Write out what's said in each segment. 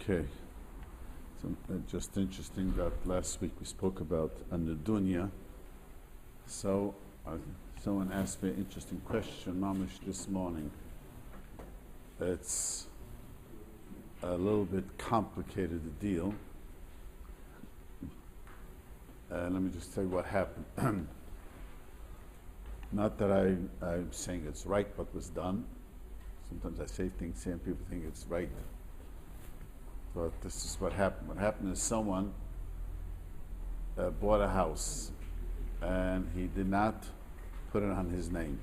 Okay. So just interesting that last week we spoke about Anadunya. So someone asked me an interesting question, Mamish, this morning. It's a little bit complicated a deal. Let me just tell you what happened. Not that I'm saying it's right what was done. Sometimes I say things and people think it's right. But this is what happened. What happened is someone bought a house and he did not put it on his name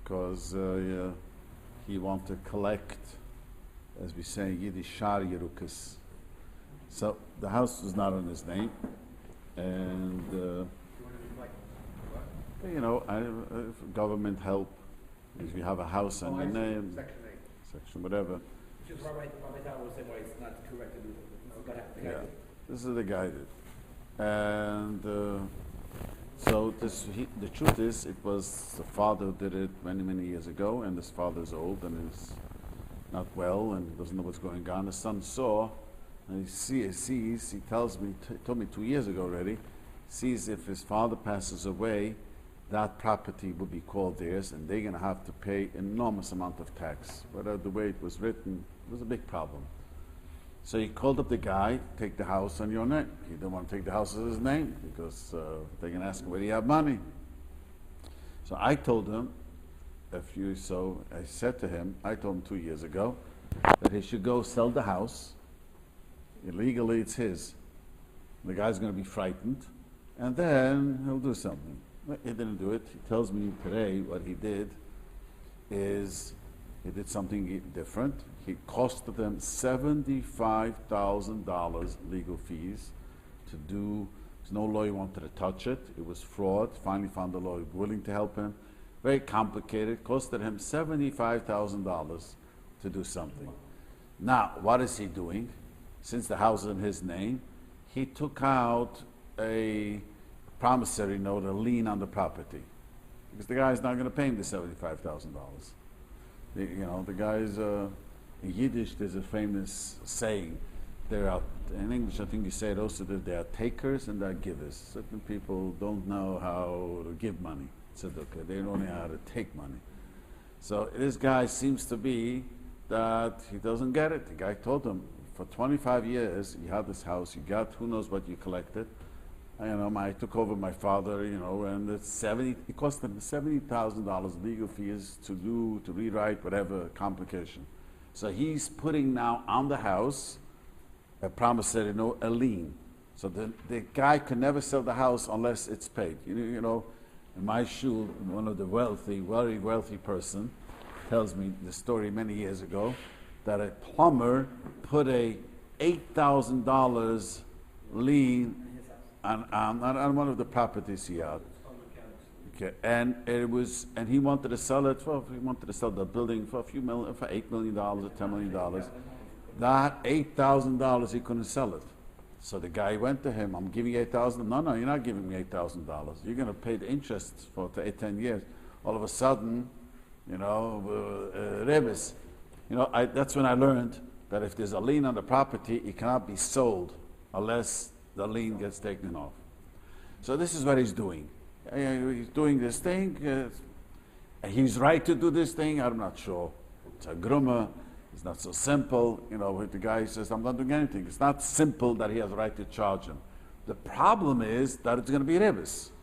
because he wanted to collect, as we say in Yiddish, shar yerukas. So the house was not on his name, and government help. If you have a house on your name, section whatever. Just Rabbi Tauber said why it's not correct to do that. Yeah, this is the guy did, and so the truth is, it was the father who did it many years ago, and this father's old and is not well and doesn't know what's going on. The son saw, and he told me 2 years ago already, sees if his father passes away, that property will be called theirs, and they're going to have to pay enormous amount of tax. But the way it was written, it was a big problem. So he called up the guy, take the house on your name. He didn't want to take the house as his name because they're going to ask him, where do you have money? So I told him, I told him 2 years ago, that he should go sell the house. Illegally, it's his. The guy's going to be frightened, and then he'll do something. He didn't do it. He tells me today what he did is he did something different. He costed them $75,000 legal fees to do. There's no lawyer wanted to touch it. It was fraud. Finally found a lawyer willing to help him. Very complicated. Costed him $75,000 to do something. Now, what is he doing? Since the house is in his name, he took out a promissory note, a lien on the property, because the guy's not going to pay him the $75,000. The guys in Yiddish. There's a famous saying: there are, in English, I think you say it also, that there are takers and there are givers. Certain people don't know how to give money. Tzedakah. They don't know how to take money. So this guy seems to be that he doesn't get it. The guy told him, for 25 years you had this house, you got who knows what you collected. I took over my father, and it cost them $70,000 legal fees to rewrite, whatever complication. So he's putting now on the house a promissory note, a lien. So the guy can never sell the house unless it's paid. In my shul, one of the very wealthy person tells me the story many years ago that a plumber put a $8,000 lien on one of the properties he had. Okay, and he wanted to sell it he wanted to sell the building for $8 million or $10 million. That $8,000 he couldn't sell it. So the guy went to him, I'm giving you $8,000. No, you're not giving me $8,000. You're going to pay the interest for 10 years. All of a sudden, Ribis. That's when I learned that if there's a lien on the property, it cannot be sold unless the lien gets taken off. So this is what he's doing. He's doing this thing. He's right to do this thing. I'm not sure. It's a grummer. It's not so simple. The guy says, I'm not doing anything. It's not simple that he has a right to charge him. The problem is that it's going to be Ribis.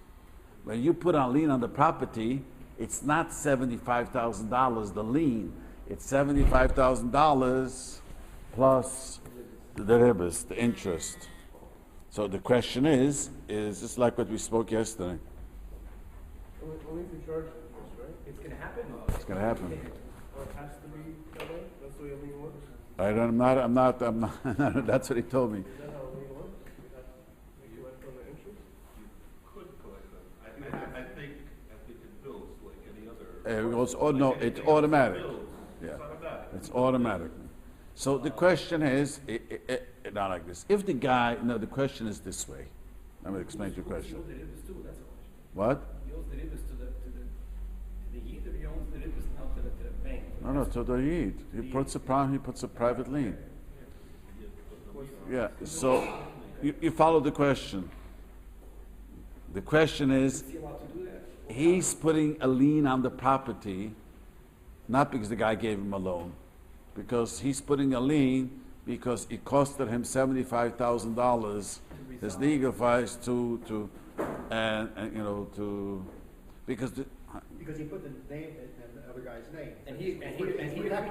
When you put a lien on the property, it's not $75,000 the lien. It's $75,000 plus the Ribis, the interest. So the question is just like what we spoke yesterday. Only if you charge interest, right? It's going to happen. It's going to happen. Or it has to be that way? That's the way a lien works? I'm not, that's what he told me. Is that how a lien works? You collect on the interest? You could collect them. I think it bills like any other. It's automatic. Yeah, It's automatic. it's automatic. So the question is, not like this. If the guy, the question is this way. Let me explain your question. He owes the Ribis too, that's the question. What? He owes the Ribis to the Yid, or he owns the Ribis now to the bank? No, to the Yid. He puts a private lien. Yeah, so you follow the question. The question is, Is he allowed to do that? he's putting a lien on the property, not because the guy gave him a loan, because he's putting a lien because it costed him $75,000, his legal fees and you know, because Because he put the name in the other guy's name. And he agreed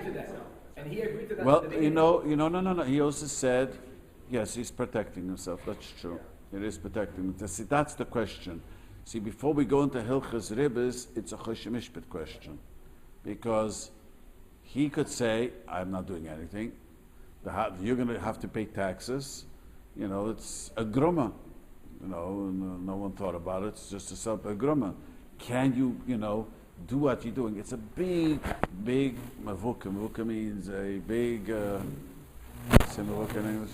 to that. And he agreed to that. well, at the you beginning. know, no. He also said, yes, he's protecting himself. That's true. It is protecting himself. See, that's the question. See, before we go into Hilchas Ribis, it's a Chosh Mishpat question, because he could say, "I'm not doing anything. You're going to have to pay taxes." You know, it's a gruma. You know, no one thought about it. It's just a self a gruma. Can you, do what you're doing? It's a big mavuka. Mavuka means a big. Say mavuka in English.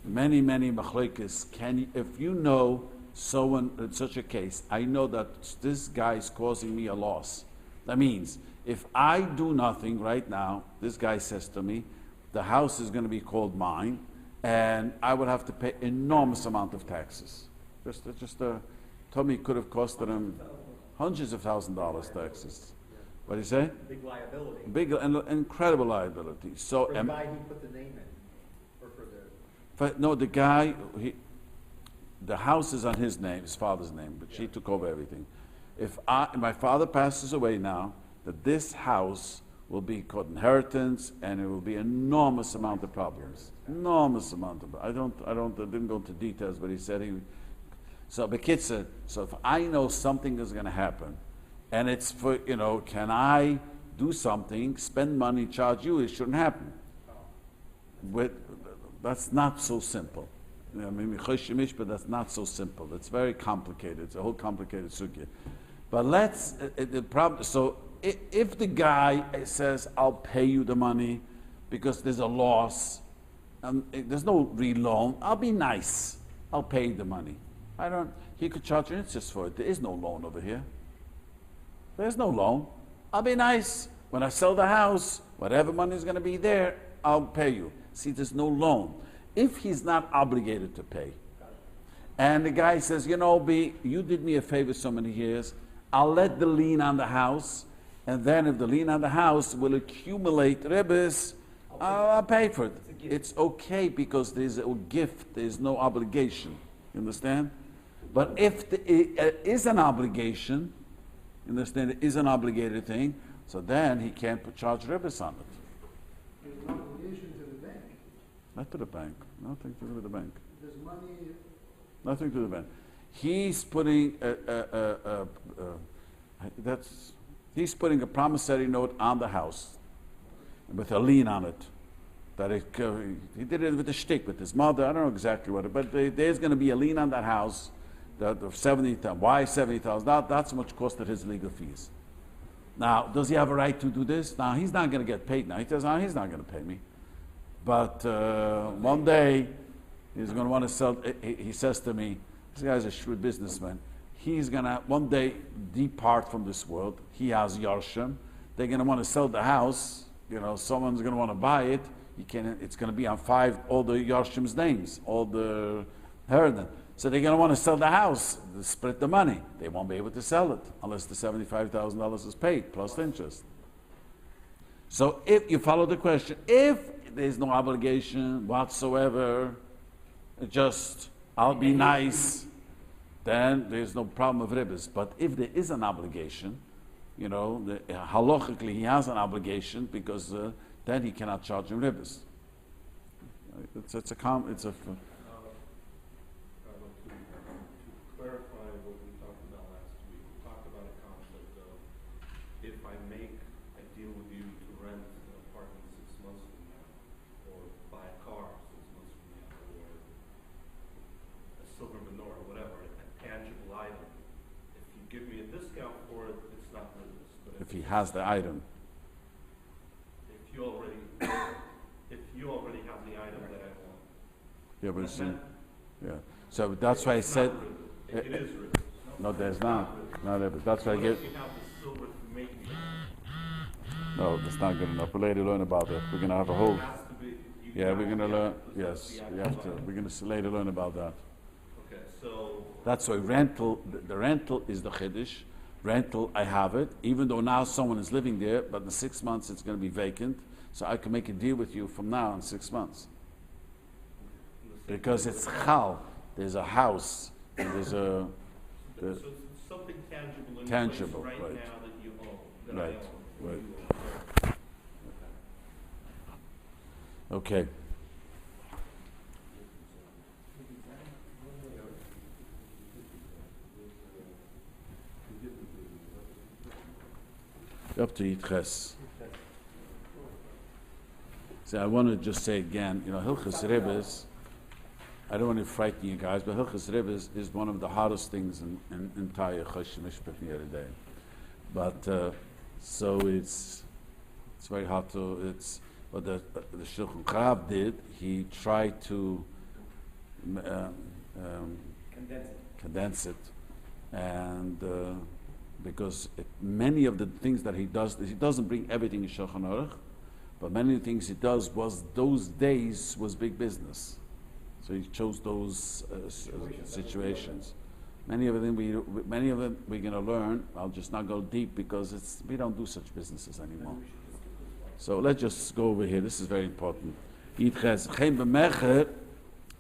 Many machlokes. Can you, if you know someone in such a case, I know that this guy is causing me a loss. That means if I do nothing right now, this guy says to me, the house is going to be called mine, and I would have to pay enormous amount of taxes. Told me it could have costed him hundreds of $1,000s taxes. What do you say? Big liability. Big and incredible liability. So For the guy he put the name in, or for the. but no, the guy, the house is on his name, his father's name, but she took over everything. If my father passes away now, that this house will be called inheritance, and it will be enormous amount of problems. Enormous amount of. I didn't go into details, but he said he. So Bekitzer, so if I know something is going to happen, and it's for, can I do something, spend money, charge you, it shouldn't happen. That's not so simple. But that's not so simple. It's very complicated. It's a whole complicated sugya. But the problem, so if the guy says, I'll pay you the money because there's a loss, and there's no real loan, I'll be nice. I'll pay you the money. He could charge an interest for it. There is no loan over here. There's no loan. I'll be nice. When I sell the house, whatever money is going to be there, I'll pay you. See, there's no loan. If he's not obligated to pay, and the guy says, B, you did me a favor so many years, I'll let the lien on the house, and then if the lien on the house will accumulate ribis, I'll pay for it. It's okay because there's a gift, there's no obligation. You understand? But if it is an obligation, you understand, it is an obligated thing, so then he can't charge ribis on it. There's an obligation to the bank. Not to the bank. Nothing to do with the bank. There's money. Nothing to the bank. He's putting he's putting a promissory note on the house with a lien on it. That he did it with a shtick with his mother. I don't know exactly what, but there's going to be a lien on that house. That of $70,000. Why $70,000? That's how much costed his legal fees. Now, does he have a right to do this? Now, he's not going to get paid now. He says, he's not going to pay me. But one day, he's going to want to sell. He says to me, this guy's a shrewd businessman. He's going to one day depart from this world. He has Yarshim. They're going to want to sell the house. Someone's going to want to buy it. It's going to be on all the Yarshim's names, all the Herden. So they're going to want to sell the house, split the money. They won't be able to sell it unless the $75,000 is paid plus interest. So if you follow the question, if there's no obligation whatsoever, I'll be nice, then there's no problem of ribis. But if there is an obligation, halachically he has an obligation because then he cannot charge him ribis. To clarify what we talked about last week, we talked about a concept of if I make a deal with you to rent an apartment 6 months from now, or buy a car 6 months from now, or a silver menorah, whatever, a tangible item. If you give me a discount for it, it's not business. But if he has the item. if you already have the item that I want. Yeah, but so that's why I said. It is written. No, there's not. Not ever. That's why I What get. if you have the silver to make me? No, that's not good enough. We'll later learn about that. We're going to have a whole. It has to be, you Yeah, we're going to learn. Yeah, Yes, we have to. We're going to later learn about that. Okay, so. That's why rental. The rental is the chiddush. Rental, I have it, even though now someone is living there, but in 6 months it's going to be vacant. So I can make a deal with you from now in 6 months. Because it's chal. There's a house. And there's a. So it's something tangible in Tangible, place right right. now that you own, that Right, I own. right. You own. Okay. Up to Yitches. So I want to just say again, Hilchos Ribis, I don't want to frighten you guys, but Hilchos Ribis is one of the hardest things in entire Chosh Mishpat here today. But, so it's very hard to, what the Shulchan Aruch did, he tried to condense it, and because many of the things that he doesn't bring everything in Shulchan Aruch, but many of the things he does was those days was big business. So he chose those situations. Many of them we're going to learn. I'll just not go deep because we don't do such businesses anymore. So let's just go over here. This is very important. Yitches chen b'mecher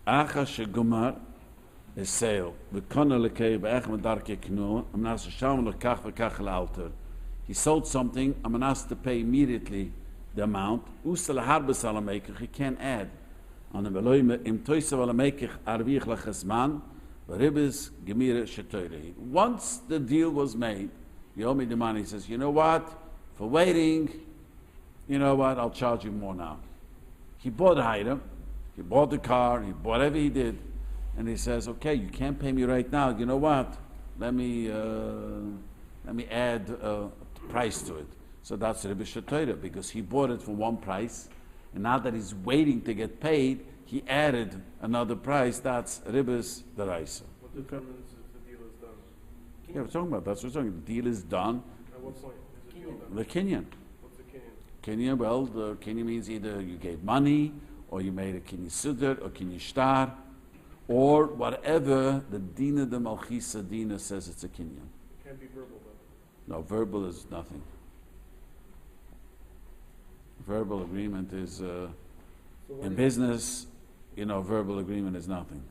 acha shegumar esel v'kona lekei b'ech medarke knu amnas sham lekach v'kach lealter. He sold something. I'm asked to pay immediately the amount. Usel harbes alamekich. He can't add. On the veloime im toisav alamekich arvich lachesman v'ribis gemire shetoyre. Once the deal was made, he owed me the money. He says, you know what? For waiting, you know what, I'll charge you more now. He bought the item, he bought the car, he bought whatever he did, and he says, okay, you can't pay me right now. You know what? Let me add a price to it. So that's Ribis Shetoyre, because he bought it for one price, and now that he's waiting to get paid, he added another price. That's Ribis Daraisa. What determines if the deal is done? Yeah, we're talking about that. So we're talking the deal is done. At what point is the deal done? The Kenyan. What's the Kenyan? Kenya, well, the Kenya means either you gave money, or you made a Kenya Sudr, or Kenya Shtar, or whatever the Dina de Malchisa Dina says it's a Kenyan. It can't be verbal then. No, verbal is nothing. Verbal agreement is, in business, verbal agreement is nothing.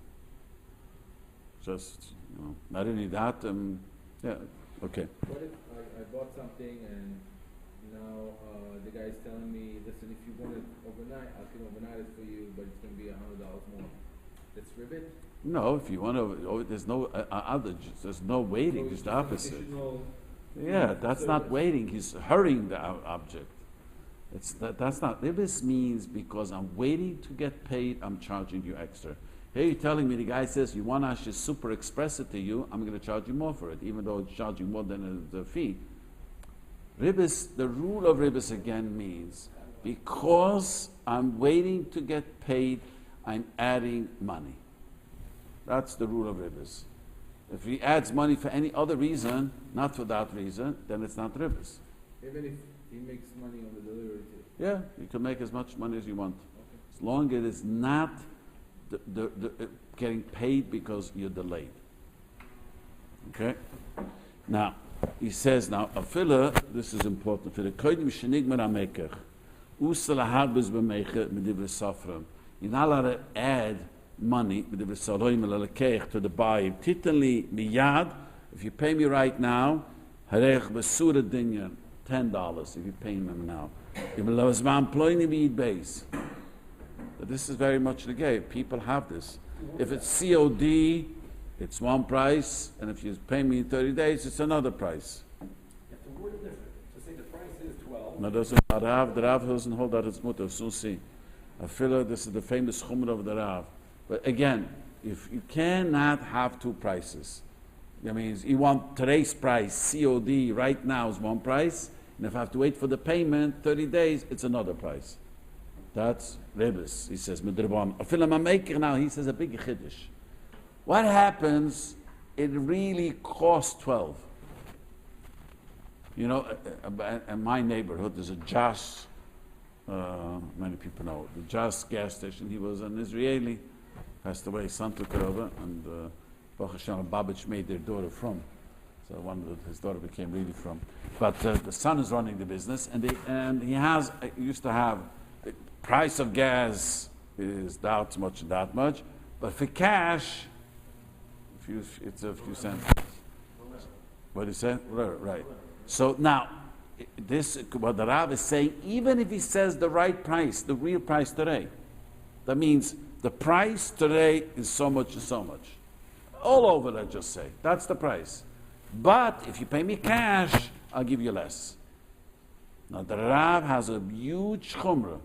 Just, not only that, yeah, okay. What if I bought something and now the guy's telling me, listen, if you want it overnight, I can overnight it for you, but it's going to be $100 more. That's ribbit? No, if you want to, there's no there's no waiting, it's the opposite. Additional Yeah, that's not service. waiting, he's hurrying the object. That's not, Ribis means because I'm waiting to get paid, I'm charging you extra. Here you're telling me, the guy says, you want us to super express it to you, I'm going to charge you more for it, even though it's charging more than the fee. Ribis, the rule of Ribis again means, because I'm waiting to get paid, I'm adding money. That's the rule of Ribis. If he adds money for any other reason, not for that reason, then it's not Ribis. Even if he makes money on the delivery too. Yeah, you can make as much money as you want. As long as it's not getting paid because you're delayed. Okay? Now, he says now, a filler, this is important, for the koidim shenigmar ha-mekach, usel ha-harbes b'meicha medivre safram. You're not allowed to add money medivre saloim el-lekeich to the buyer. Titanli miyad, if you pay me right now, harech b'sura dinyan, $10 if you pay him now. But this is very much the game. People have this. If it's COD, it's one price, and if you pay me in 30 days, it's another price. You have to word it different. So say the price is 12. No, the Rav doesn't hold that as mutter. So see, a filler. This is the famous chumrah of the Rav. But again, if you cannot have two prices, that means you want today's price, COD, right now is one price, and if I have to wait for the payment, 30 days, it's another price. That's Ribis. He says, now he says a big chiddush. What happens, it really costs 12. In my neighborhood, there's a Josh many people know. The Jas gas station, he was an Israeli, passed away, his son took it over, and Baruch Hashem, Babich made their daughter from. So his daughter became really from. But the son is running the business, and he used to have, the price of gas is that much, but for cash, it's a few cents. What do you say? Right. So now, what the Rav is saying, even if he says the right price, the real price today, that means the price today is so much and so much. All over, let's just say. That's the price. But if you pay me cash, I'll give you less. Now the Rav has a huge chumrah.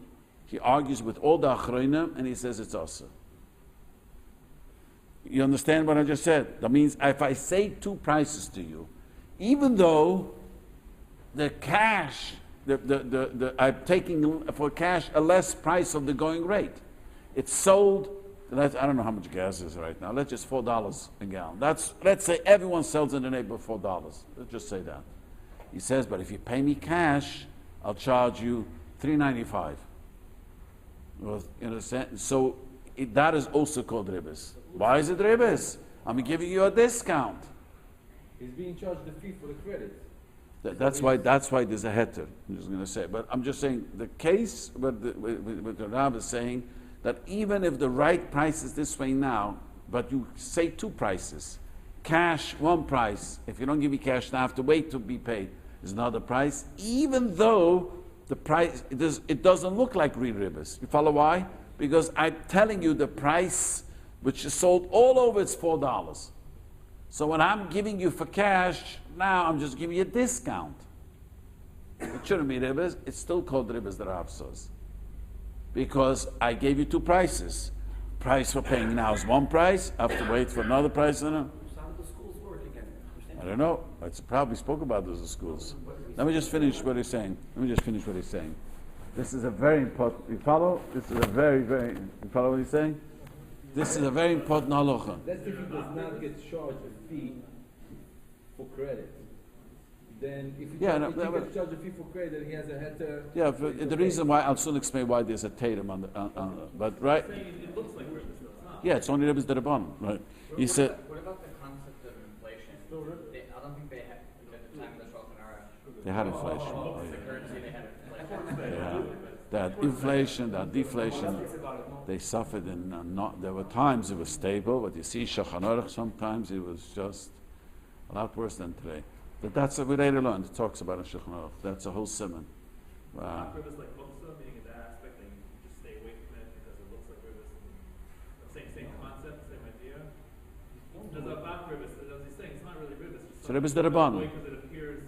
He argues with all the achronim and he says it's also. You understand what I just said? That means if I say two prices to you, even though the cash, I'm taking for cash a less price of the going rate. It's sold, I don't know how much gas is right now. Let's just $4 a gallon. Let's say everyone sells in the neighborhood of $4. Let's just say that. He says, but if you pay me cash, I'll charge you $3.95. Well, in a sense, so that is also called ribis. Why is it ribis? I'm giving you a discount. He's being charged the fee for the credit. That's why there's a heter. I'm just going to say, but I'm just saying the case what the Rab is saying, that even if the right price is this way now, but you say two prices, cash one price. If you don't give me cash now, I have to wait to be paid. Is another price, even though the price it doesn't look like real ribis. You follow why? Because I'm telling you the price which is sold all over it's $4. So when I'm giving you for cash, now I'm just giving you a discount. It shouldn't be ribis. It's still called ribis, the Rav says. Because I gave you two prices. Price for paying now is one price. I have to wait for another price. So how do the schools work again? I don't know. I probably spoke about those in schools. Let me just finish what he's saying. This is a very important. You follow? This is a very, very. You follow what he's saying? This is a very important halacha. That's if he does not get charged a fee for credit. Then if he gets charged a fee for credit, then he has a heter. Yeah, the reason why, I'll soon explain why there's a tatum on the, but right? It looks like ribis, but it's not. Yeah, it's only ribis derabbanan, right? He said, What about the concept of inflation? I don't think they had, at the time of the Elchonon era, they had inflation. the currency, they had inflation. Yeah, that inflation, that deflation, they suffered in, there were times it was stable, but you see, Shulchan Aruch, sometimes it was just a lot worse than today. But that's what we later learned. It talks about in Shulchan Aruch. That's a whole simon. Not ribis like buksa, meaning in that aspect that you just stay away from it because it looks like ribis. Same concept, same idea. There's a back ribis, as he's saying, it's not really ribis. So ribis derabbanan.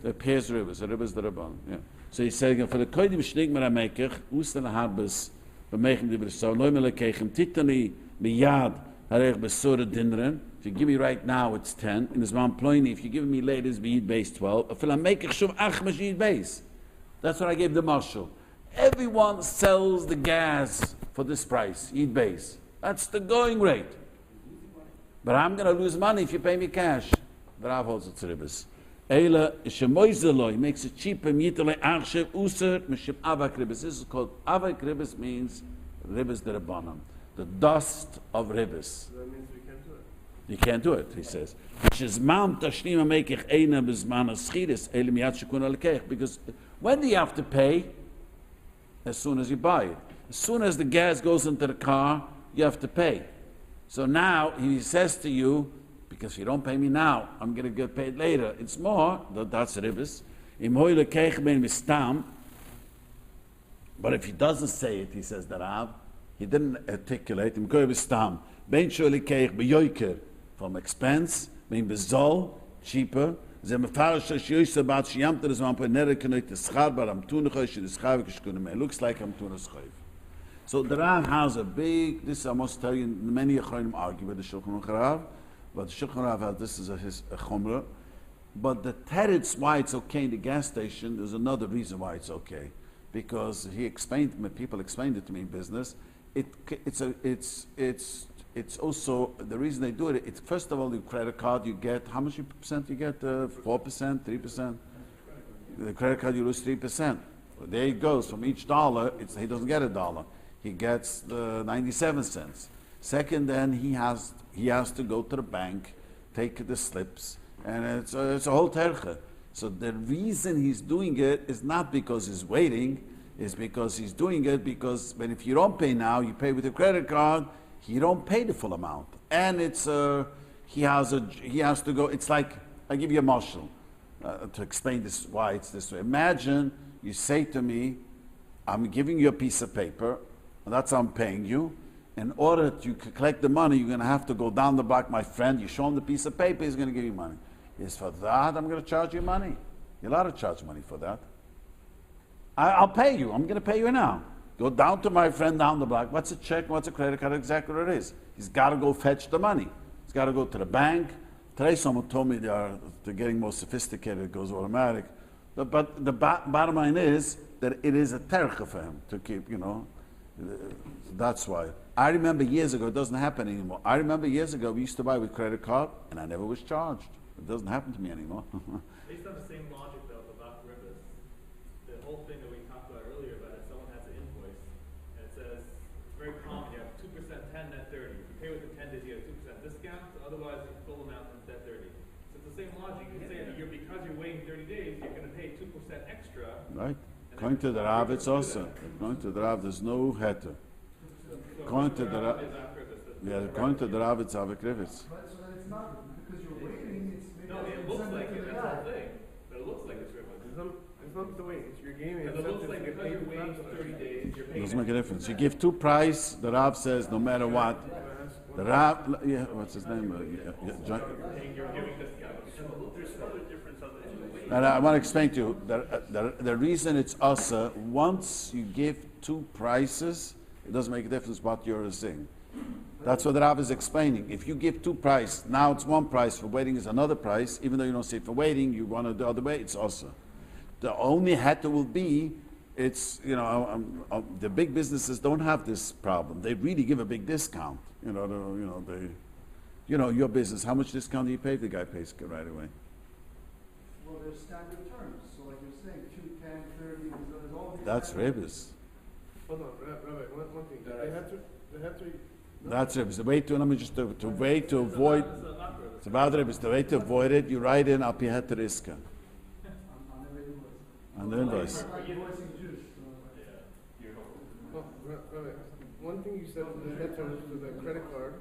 It appears ribis, ribis derabbanan. Yeah. So he's saying for the kodim shnigmer amekech ustel harbes b'meichem dibriso loy melekechem titani miyad harech besura dinren. If you give me right now, it's 10. In his man ploini, if you give me later, it's be base 12. That's what I gave the marshal. Everyone sells the gas for this price, eat base. That's the going rate. But I'm going to lose money if you pay me cash. The Rav holds it to ribis. He makes it cheaper. This is called avak ribis, means ribis derabbanan, the dust of ribis. So that means we can't do it. You can't do it, he says. Because when do you have to pay? As soon as you buy it. As soon as the gas goes into the car, you have to pay. So now he says to you, because if you don't pay me now, I'm going to get paid later. It's more, that's ribis. But if he doesn't say it, he says the Rav, he didn't articulate him. From expense, being bezol, cheaper. It looks like I'm tunas chayv. So the Rav has a big, this I must tell you, many Achronim argue with the Shulchan Aruch, but the Shulchan Aruch has, this is a chumrah. But the teretz why it's okay in the gas station, there's another reason why it's okay. Because he explained, people explained it to me in business, it's also, the reason they do it, it's first of all, the credit card you get, how much percent you get? 4%, 3%? The credit card you lose 3%. there it goes. From each dollar, he doesn't get $1. He gets the 97 cents. Second, then he has to go to the bank, take the slips, and it's a whole terche. So the reason he's doing it is not because he's waiting, is because he's doing it because if you don't pay now, you pay with your credit card, you don't pay the full amount. And it's he has to go. It's like, I give you a mashal to explain this why it's this way. Imagine you say to me, I'm giving you a piece of paper, and that's how I'm paying you. In order to collect the money, you're going to have to go down the block, my friend. You show him the piece of paper, he's going to give you money. Yes, for that, I'm going to charge you money. You're allowed to charge money for that. I'll pay you. I'm going to pay you now. Go down to my friend down the block. What's a check? What's a credit card? Exactly what it is. He's got to go fetch the money. He's got to go to the bank. Today, someone told me they're getting more sophisticated. It goes automatic. But the bottom line is that it is a tercha for him to keep, that's why. I remember years ago, it doesn't happen anymore. I remember years ago, we used to buy with credit card, and I never was charged. It doesn't happen to me anymore. Based on the same logic, though, about Ribis, the whole thing that we talked about earlier about if someone has an invoice, and it says, it's very common, you have 2% 10, net 30. If you pay within 10 days, you have 2% discount, otherwise, the full amount is net 30. So it's the same logic. You say that because you're waiting 30 days, you're going to pay 2% extra. Right. According to the Rav, it's also. According to the Rav, there's no heter. According to the Rav, according to the Rav, it's Avik Rivitz. But so then it's not, because you're waiting, it's maybe. No, it looks like it, that's the thing. But it looks like it's Ribis. It's not the way, it's your gaming. Because it looks like because you're waiting for 30 days, you're paying. Doesn't make a difference. You give two price, the Rav says no matter what. The Rav, yeah, what's his name? You're giving discount. There's another difference on the And I want to explain to you the reason it's asa. Once you give two prices, it doesn't make a difference what you're saying. That's what the Rav is explaining. If you give two price, now it's one price. For waiting is another price. Even though you don't say for waiting, you want it the other way. It's asa. The only heter will be, it's the big businesses don't have this problem. They really give a big discount. Your business. How much discount do you pay? The guy pays right away. Well, there's standard terms, so like you're saying, 2, 10, 30, there's all these. That's standard- Ribis. Hold on, Rabbi, one thing. They have to. That's Ribis. The way to avoid. It's about Ribis. The way to avoid it, you write in al pi heter iska. On the invoice. Like invoicing juice, Well, Rabbi, one thing you said in the head terms for the credit card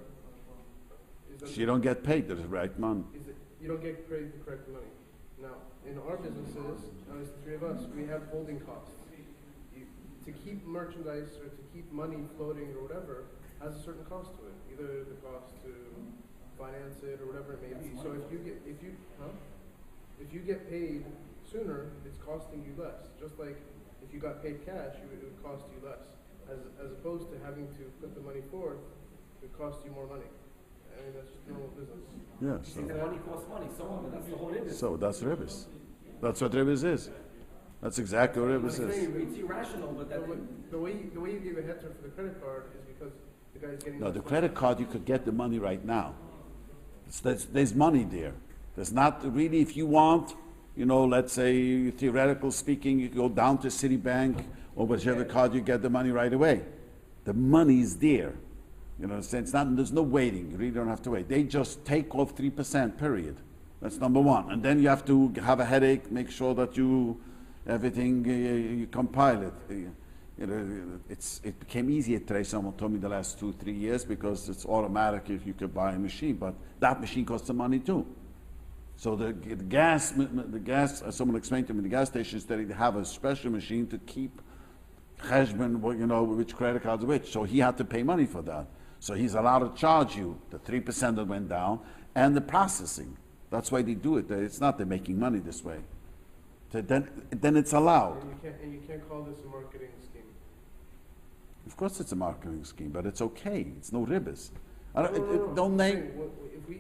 is that. So you don't get paid the right month. Is that you don't get paid the correct money. Now, in our businesses, as the three of us, we have holding costs. To keep merchandise or to keep money floating or whatever has a certain cost to it. Either the cost to finance it or whatever it may be. So if you get paid sooner, it's costing you less. Just like if you got paid cash, it would cost you less. As opposed to having to put the money forth, it would cost you more money. I mean, that's just normal business. Yeah. The money costs money, so that's the whole industry. So that's Ribis. That's what Ribis is. That's exactly what Ribis is. It's irrational, but that. The way you give a heter for the credit card is because the guy's getting. No, the credit card, you could get the money right now. There's money there. There's not really, if you want, let's say, theoretical speaking, you go down to Citibank or whichever card, you get the money right away. The money is there. It's not, there's no waiting. You really don't have to wait. They just take off 3%, period. That's number one. And then you have to have a headache, make sure that you compile it. It became easier today. Someone told me the last 2-3 years because it's automatic if you could buy a machine, but that machine costs some money too. So the gas, someone explained to me, the gas stations they have a special machine to keep cheshbon, which credit cards which. So he had to pay money for that. So he's allowed to charge you the 3% that went down and the processing. That's why they do it. It's not they're making money this way. Then it's allowed. And you can't call this a marketing scheme. Of course it's a marketing scheme, but it's okay. It's no Ribis. No. Don't name.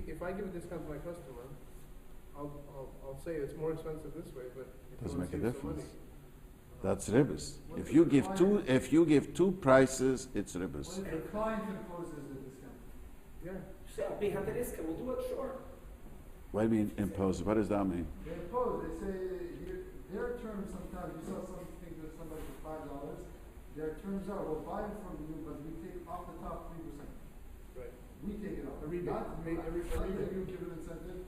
If I give a discount to my customer, I'll say it's more expensive this way, but it Doesn't make a save some difference. money. That's Ribis. If you give two prices, it's Ribis. What if the client imposes a discount? Yeah. Say, I'll be happy this, we'll do it, sure. What do you mean impose? What does that mean? They impose, they say, their terms sometimes, you saw something that somebody for $5, their terms are, we'll buy it from you, but we take off the top 3%. Right. We take it off. A rebate. Not, you give an incentive.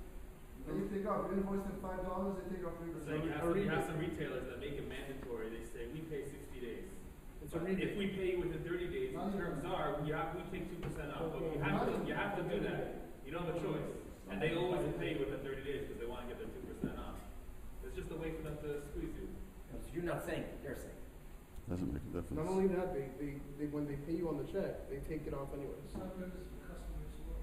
They take off, you invoice them $5, they take off 3%. So you have some retailers that make it mandatory, they say, we pay 60 days. It's a But rebate. if we pay you within 30 days, the terms are, we take 2% off, but you have to do that. You don't have a choice. And they always pay you within 30 days because they want to get their 2% off. It's just a way for them to squeeze you. So you're not saying it, they're saying it. Doesn't make a difference. Not only that, they when they pay you on the check, they take it off anyways. It's not Ribis for customers as well.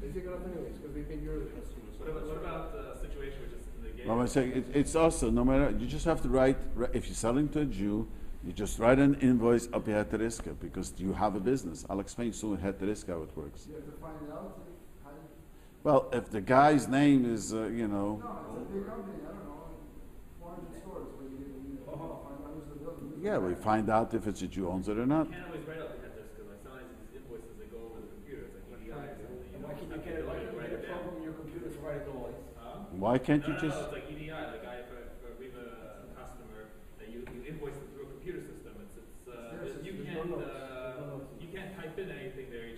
They take it off anyways because they paid you earlier. What about the situation which is in the game? Well, I'm saying it's also, no matter, you just have to write, if you're selling to a Jew, you just write an invoice up Heteriska because you have a business. I'll explain soon Heteriska how it works. You have to find out how you. Well, if the guy's name is, No, it's a big company, I don't know, 400 stores, but you find out who's the building. yeah, we find out if it's a Jew owns it or not. You can't always write out the headers because sometimes these invoices they go over the computer. It's like EDI or something. Why can't you get a program on your computer to write it always? Why can't you No, just? it's like EDI. Like we have a customer that you invoice them through a computer system. You can't type in anything there. You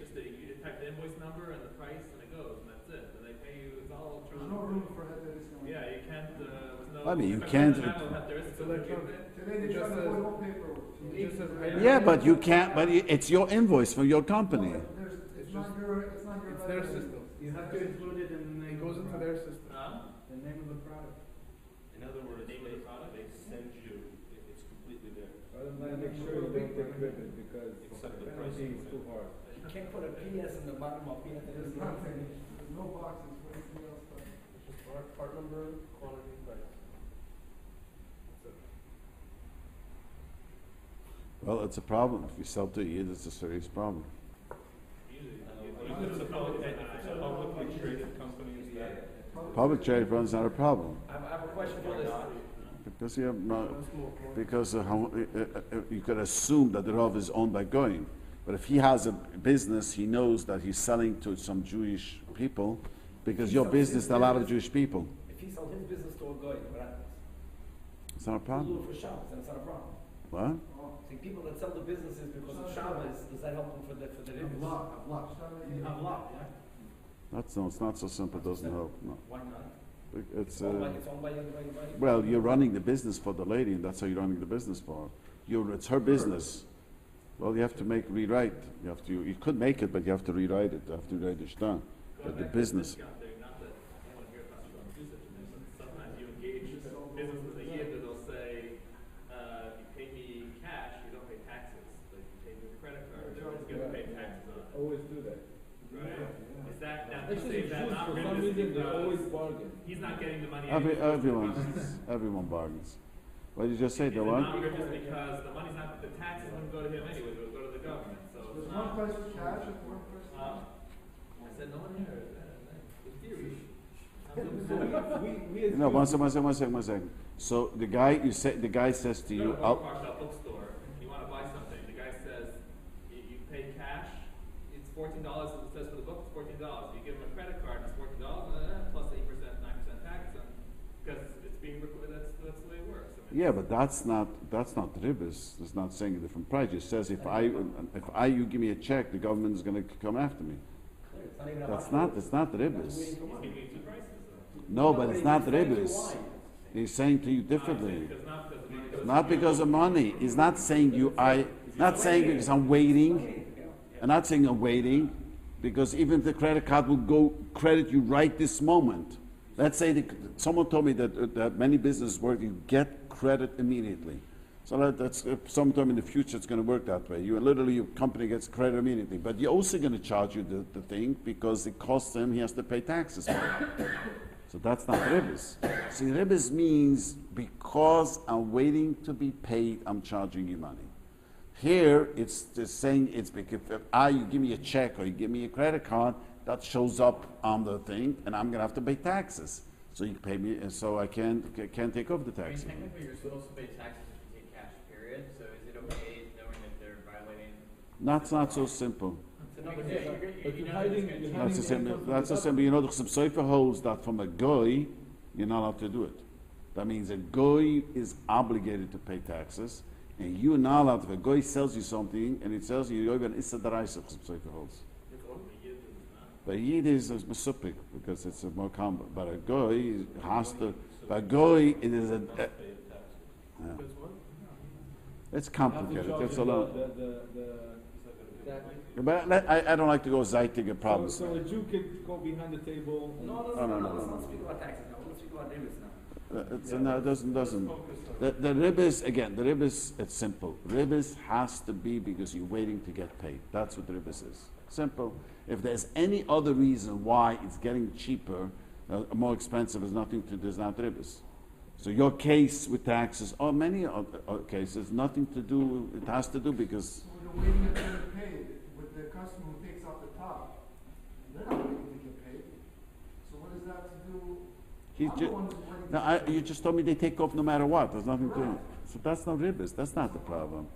type the invoice number and the price and it goes and that's it. And they pay you. It's all There's electronic. no room for Heteriska. Yeah, you can't. With no, I mean, you if can't- It's electronic. Today they try to avoid all paperwork. It just says Yeah, but you can't. But it's your invoice from your company. It's not your, It's their system. You have to include it in the It name. goes into their system. The name of the product. In other words, The name of the product? they send you, it's completely theirs. Bottom line, make sure you don't take ribbon because Except the penalty price. is too hard. You can't put a PS in the bottom of There's Heteriska. nothing, there's no boxes for anything else, but. It's just part number, quantity, price. That's it. Well, it's a problem. If you sell to Yid, it's a serious problem. Usually, If it's a publicly traded company, is that? Public trade is not a problem I have a question for this. because you have no, That's more. because you could assume that the Rav is owned by Goyim. But if he has a business, he knows that he's selling to some Jewish people because your business is a lot of Jewish people. If he sold his business to a guy, what happens? It's not a You problem. do it for Shabbos, then it's not a problem. What? See, people that sell the businesses because of Shabbos, does that help them for the Ribis? You have a lot, yeah? That's no. It's not so simple. It doesn't help. No. Why not? It's It's owned by everybody. well, you're running the business for the lady, and that's how you're running the business for her. It's her business. Well, you have to rewrite. You could make it, but you have to rewrite it. You have to rewrite the shtar. But the business. Not that anyone here across the room do such a thing, but sometimes you engage businesses a year that they'll say, if you pay me cash, you don't pay taxes. But if you pay me with a credit card, then it's going to pay taxes on it. Always do that. Right? Is that, now, Actually, is that Jews, not for some Ribis reason, they always because bargain. he's not getting the money Everyone bargains. What did you just say? Is The it what? not Ribis because the money's not, the taxes wouldn't go to him anyways, it would go to the government, so There's it's one not. price for cash and one price for. I said, no one here, the theory. We as No, Jews- one second. So the guy says to You you, go to a bookstore, and you wanna buy something, the guy says, you pay cash, it's $14, it says for the book, it's $14. You give him a credit card, it's $14, plus 8%, 9% tax, and, because it's being recorded, that's the way it works. I mean, yeah, but that's not Ribis. It's not saying a different price. It says if you give me a check, the government is going to come after me. It's not even It's about not Ribis. Ribis. he's giving you two prices, No, but it's not he's saying Ribis. why. He's saying to you differently. because not because the money goes. Not because of money. He's not saying not saying because I'm waiting. I'm not saying I'm waiting, because even if the credit card will go credit you right this moment. Let's say someone told me that many businesses work, you get credit immediately. So that's someone told me in the future it's going to work that way. Your company gets credit immediately, but you're also going to charge you the thing because it costs him. He has to pay taxes for it. So that's not Ribis. See, Ribis means because I'm waiting to be paid, I'm charging you money. Here, it's just saying it's because if you give me a check or you give me a credit card, that shows up on the thing, and I'm gonna have to pay taxes. So you pay me, and so I can't take off the I mean, taxes. technically, you're supposed to pay taxes if you take cash, period, so is it okay knowing that they're violating? That's not so simple. It's another Yeah, thing. But you're hiding That's so the simple. income from That's so the simple. You know, the Srs10 holds that from a guy, you're not allowed to do it. That means a goy is obligated to pay taxes, and you're not allowed to. If a goy sells you something, and it sells you, you're going to issa daraisa, holds. But yid is mesupik, because it's a more common. But a goy has to. But a goy, it is a. Yeah. It's complicated. It's a lot. But I don't like to go zeitig at problems. So a Jew could go behind the table. No, let's not speak about taxes now. Let's speak about Ribis now. No, it doesn't. The Ribis, again, the Ribis, it's simple. Ribis has to be because you're waiting to get paid. That's what the Ribis is. Simple. If there's any other reason why it's getting cheaper, more expensive, there's not Ribis. So your case with taxes, or many other cases, nothing to do, it has to do because... So you're waiting to get paid with the customer who takes off the top. They're not waiting to get paid. So what does that to do? You just told me they take off no matter what. There's nothing to. So that's not Ribis. That's not the problem.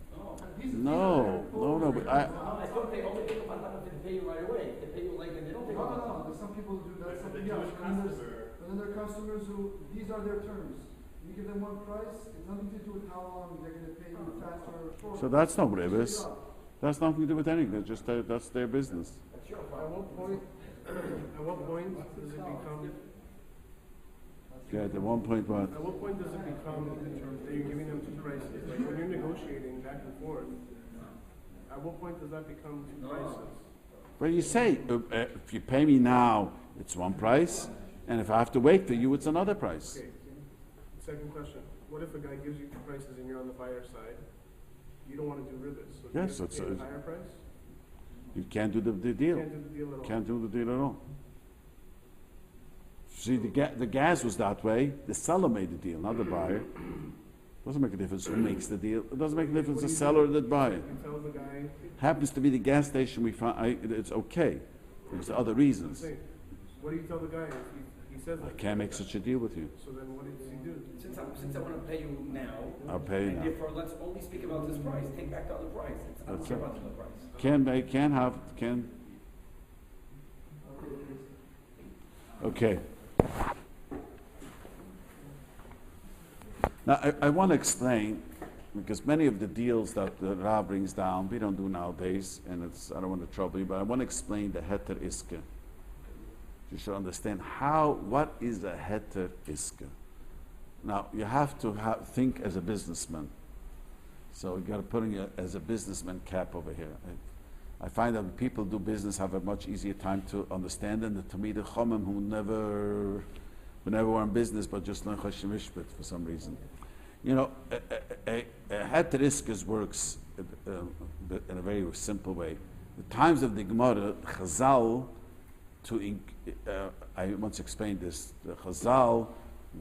No. But I thought they only take up on time to pay you right away. They pay you like, and they don't take up on time. No. There's some people who do that. Something else. And then there are customers who these are their terms. You give them one price. It's nothing to do with how long they're going to pay you, faster or shorter. So that's not Ribis. That's nothing to do with anything. That's just that's their business. At what point does it become? Yeah, at one point what? At what point does it become that you're giving them two prices? Like when you're negotiating back and forth, at what point does that become two prices? Well, you say, if you pay me now, it's one price, and if I have to wait for you, it's another price. Okay. Second question. What if a guy gives you two prices and you're on the buyer side? You don't want to do Ribis, so Yes, you it's pay a higher price? You can't do the deal. Can't do the deal at all. Can't do the deal at all. See, the gas was that way. The seller made the deal, not the buyer. Doesn't make a difference who makes the deal. It doesn't make a difference the seller or the buyer. You tell the guy. Happens to be the gas station we find. It's okay. There's other reasons. What do you tell the guy if he says I that? can't make such a deal with you. So then what does he do? Since I want to pay you now, I'll pay you and now. therefore let's only speak about this price. Take back the other price. I don't That's care it. about the other price. Okay. Now, I want to explain, because many of the deals that the Rav brings down, we don't do nowadays, and I don't want to trouble you, but I want to explain the heter iske. You should understand what is a heter iske. Now, you have to think as a businessman. So you got to put in your, as a businessman cap over here. I find that when people do business have a much easier time to understand than the Talmidei Chachamim who never were in business but just learn Choshen Mishpat for some reason. You know, a heter iskes works in a very simple way. The times of the Gemara, Chazal, I once explained this, the Chazal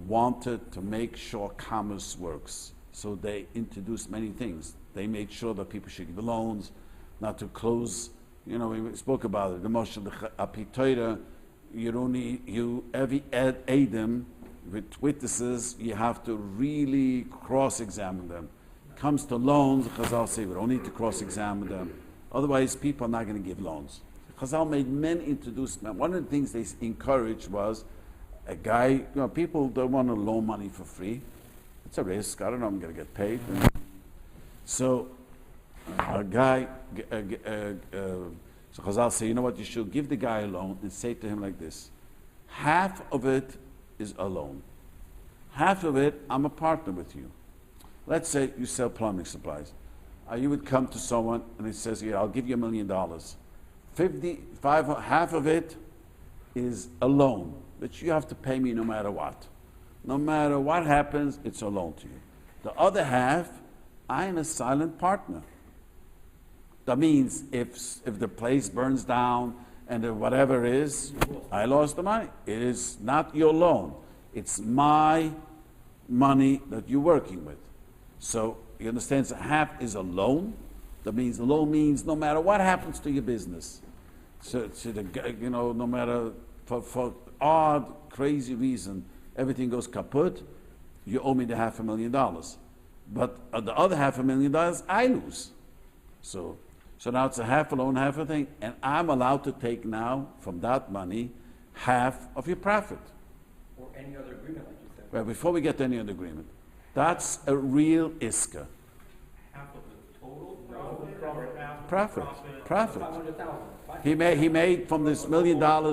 wanted to make sure commerce works. So they introduced many things. They made sure that people should give loans, not to close. You know, we spoke about it. The Moshe Apitoira, every Adam with witnesses, you have to really cross-examine them. Comes to loans, Chazal say we don't need to cross-examine them. Otherwise, people are not going to give loans. Chazal made men introduce. One of the things they encouraged was a guy. People don't want to loan money for free. It's a risk. I don't know. I'm going to get paid. So a guy. So Chazal say, you know what? You should give the guy a loan and say to him like this: half of it is a loan. Half of it, I'm a partner with you. Let's say you sell plumbing supplies. You would come to someone and he says, "Yeah, I'll give you $1 million. Half of it is a loan that you have to pay me no matter what. No matter what happens, it's a loan to you. The other half, I'm a silent partner. That means if the place burns down and whatever it is, I lost the money. It is not your loan. It's my money that you're working with. So you understand? So half is a loan. That means the loan means no matter what happens to your business. So no matter for odd, crazy reason, everything goes kaput, you owe me the $500,000. But the other $500,000 I lose. So now it's a half a loan, half a thing, and I'm allowed to take now from that money half of your profit. Or any other agreement, like you said. Well, before we get to any other agreement, that's a real iska. Half of the total Profit. Profit. 500,000. He made from this $1 million. Or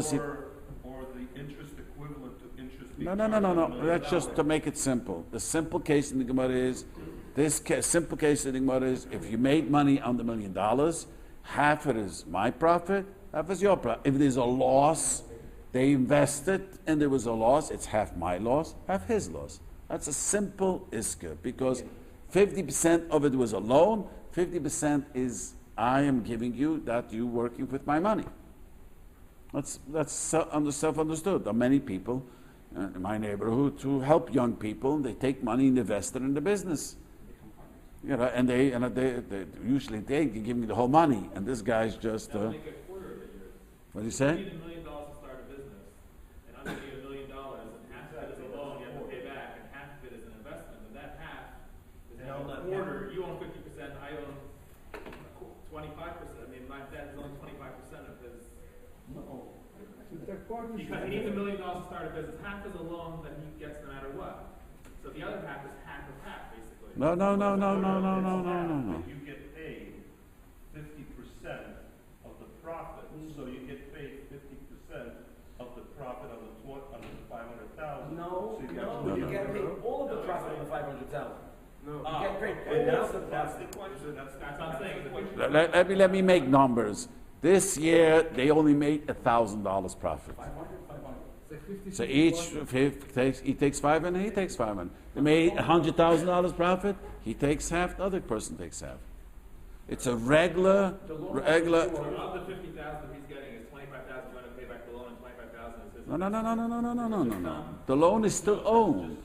the interest equivalent to interest. being No. charged on the $1 That's just to million. make it simple. The simple case in the Gemara is, simple case in the Gemara is, if you made money on the $1 million, half it is my profit, half is your profit. If there's a loss, they invested and there was a loss, it's half my loss, half his loss. That's a simple iska, because 50% of it was a loan, 50% is I am giving you that you working with my money. That's self-understood. There are many people in my neighborhood who help young people. They take money and invest it in the business. You know, and they usually they give me the whole money, and this guy's just. That'll make a quarter of it yours. What do you You say? need $1 million to start a business, and I'm giving you $1 million, and half of it is a loan you have to pay back, and half of it is an investment, and that half is now a quarter. You own 50%, I own 25%. I mean, my dad is only 25% of his. Because he needs $1 million to start a business. Half is a loan that he gets no matter what. So the other half is half of half, basically. No. You get paid 50% of the profit, so you get paid 50% of the profit on the 500,000. No, So no, you get paid all of the profit on the 500,000. No. You get paid And all of the that's profit. the question, that's That's what I'm saying. Let me make numbers. This year they only made $1,000 profit. 500. So he takes 5 and he takes 5 and they made $100,000 profit. He takes half. The other person takes half. It's a regular. So of the 50,000 he's getting is 25,000 going to pay back the loan, and 25,000 is his. No. The loan is still owned.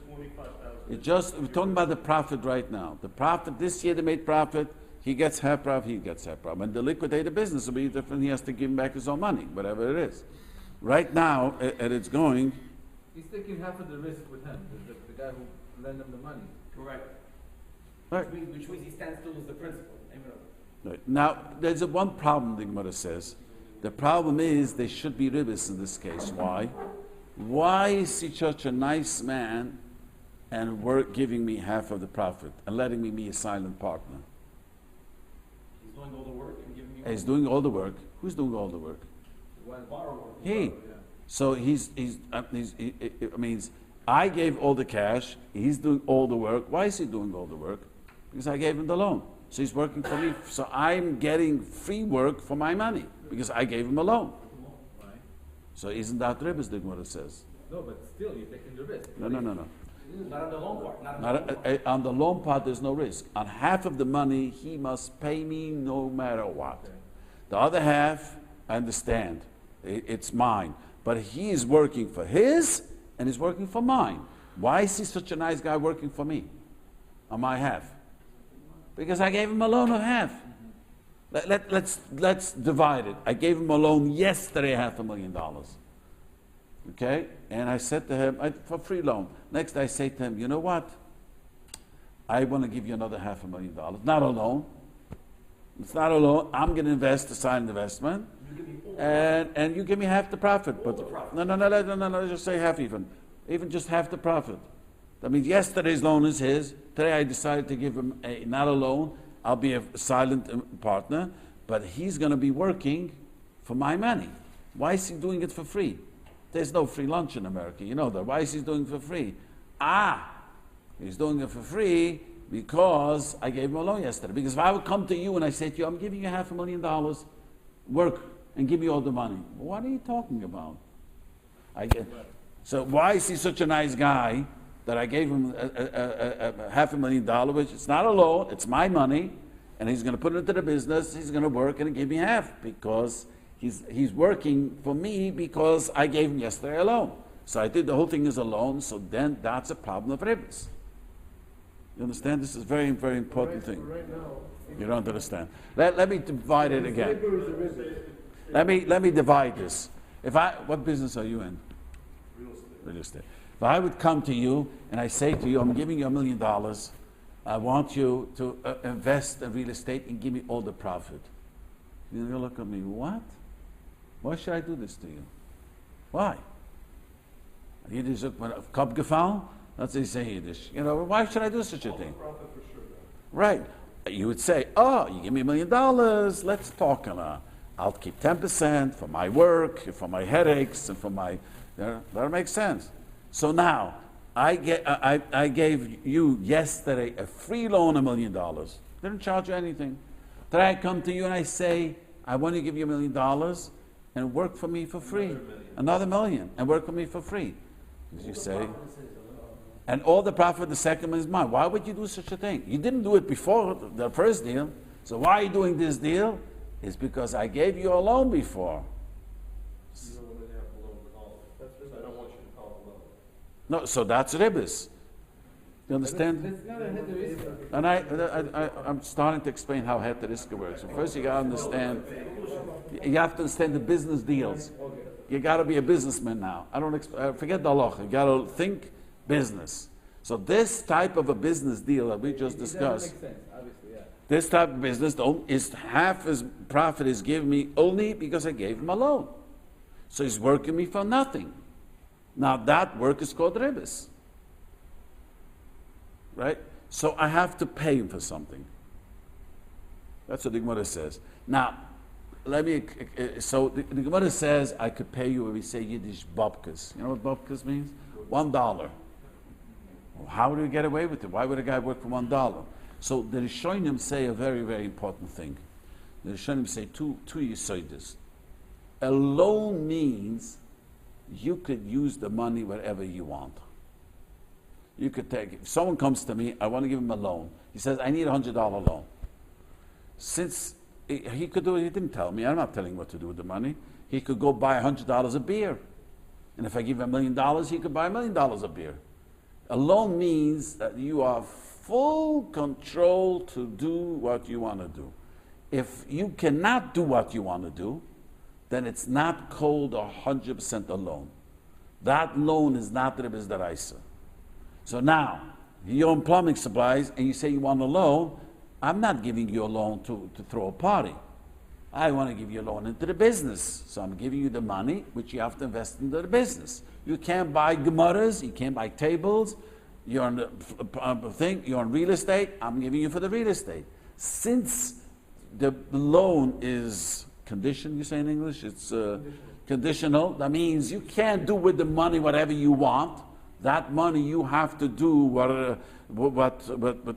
It's just we're talking about the profit right now. The profit this year they made profit. He gets half profit. He gets half profit. When they liquidate the business, will be different. He has to give him back his own money, whatever it is. Right now, it's going. He's taking half of the risk with him, the guy who lent him the money. Correct. Right. Which means he stands still as the principal. Right. Now, there's one problem, the Gemara says. The problem is they should be Ribis in this case. Why? Why is he such a nice man and giving me half of the profit and letting me be a silent partner? He's doing all the work and giving you. He's doing all the work. Who's doing all the work? Borrower. He. So I gave all the cash. He's doing all the work. Why is he doing all the work? Because I gave him the loan. So he's working for me. So I'm getting free work for my money because I gave him a loan. Right? So isn't that Ribis, the Gemara says? No, but still, you're taking the risk. No. Not on the loan part. Not on the Not loan part. on the loan part, there's no risk. On half of the money, he must pay me no matter what. Okay. The other half, I understand. It's mine. But he is working for his and he's working for mine. Why is he such a nice guy working for me on my half? Because I gave him a loan of half. Let's divide it. I gave him a loan yesterday, $500,000. Okay? And I said to him, for free loan. Next I say to him, you know what? I want to give you another $500,000. Not a loan. It's not a loan. I'm going to invest a silent investment. And you give me half the profit. But no, just say half even. Even just half the profit. That means yesterday's loan is his. Today I decided to give him not a loan. I'll be a silent partner. But he's going to be working for my money. Why is he doing it for free? There's no free lunch in America. You know that. Why is he doing it for free? He's doing it for free because I gave him a loan yesterday. Because if I would come to you and I say to you, I'm giving you $500,000, work and give me all the money. What are you talking about? So why is he such a nice guy that I gave him a $500,000, which it's not a loan, it's my money, and he's going to put it into the business, he's going to work and give me half because he's working for me because I gave him yesterday a loan. So I did the whole thing as a loan, so then that's a problem of Ribis. You understand? This is a very, very important thing. Right now, You don't understand. Let me divide it again. labor is a Ribis. Let me divide this. What business are you in? Real estate. If I would come to you and I say to you, I'm giving you $1 million. I want you to invest in real estate and give me all the profit. You look at me, what? Why should I do this to you? Why? You just Kopgefallen? That's what they say in Yiddish. You know, why should I do such a thing? Profit for sure. Right. You would say, oh, you give me $1 million, let's talk. I'll keep 10% for my work, for my headaches, and for my, that makes sense. So now, I gave you yesterday a free loan $1 million. Didn't charge you anything. Today I come to you and I say, I want to give you $1 million and work for me for free. Another million, and work for me for free. As you say. And all the profit, the second one is mine. Why would you do such a thing? You didn't do it before the first deal. So why are you doing this deal? It's because I gave you a loan before. You don't really have a loan call. So I don't want you to call it a loan. No, so that's Ribis. You understand? That's not a heter iska. And I'm starting to explain how heter iska works. So first you got to understand, you have to understand the business deals. You got to be a businessman now. Forget the halacha. You got to think business. So this type of a business deal that we just discussed, Makes sense, obviously, yeah. this type of business is half his profit is given me only because I gave him a loan. So he's working me for nothing. Now that work is called Ribis. Right? So I have to pay him for something. That's what the Gemara says. Now, so the Gemara says I could pay you when we say Yiddish babkas. You know what babkas means? $1. Well, how do you get away with it? Why would a guy work for $1? So the Rishonim say a very, very important thing. The Rishonim say two yisoides. A loan means you could use the money wherever you want. You could take, if someone comes to me, I want to give him a loan. He says, I need a $100 loan. Since he could do it, he didn't tell me, I'm not telling him what to do with the money. He could go buy $100 of beer. And if I give him $1 million, he could buy $1 million of beer. A loan means that you have full control to do what you want to do. If you cannot do what you want to do, then it's not called 100% a loan. That loan is not Ribis Daraisa. So now, you own plumbing supplies and you say you want a loan, I'm not giving you a loan to throw a party. I want to give you a loan into the business. So I'm giving you the money, which you have to invest into the business. You can't buy gemaras, you can't buy tables, you're on the you're on real estate, I'm giving you for the real estate. Since the loan is conditioned, you say in English, it's conditional, that means you can't do with the money whatever you want. That money you have to do what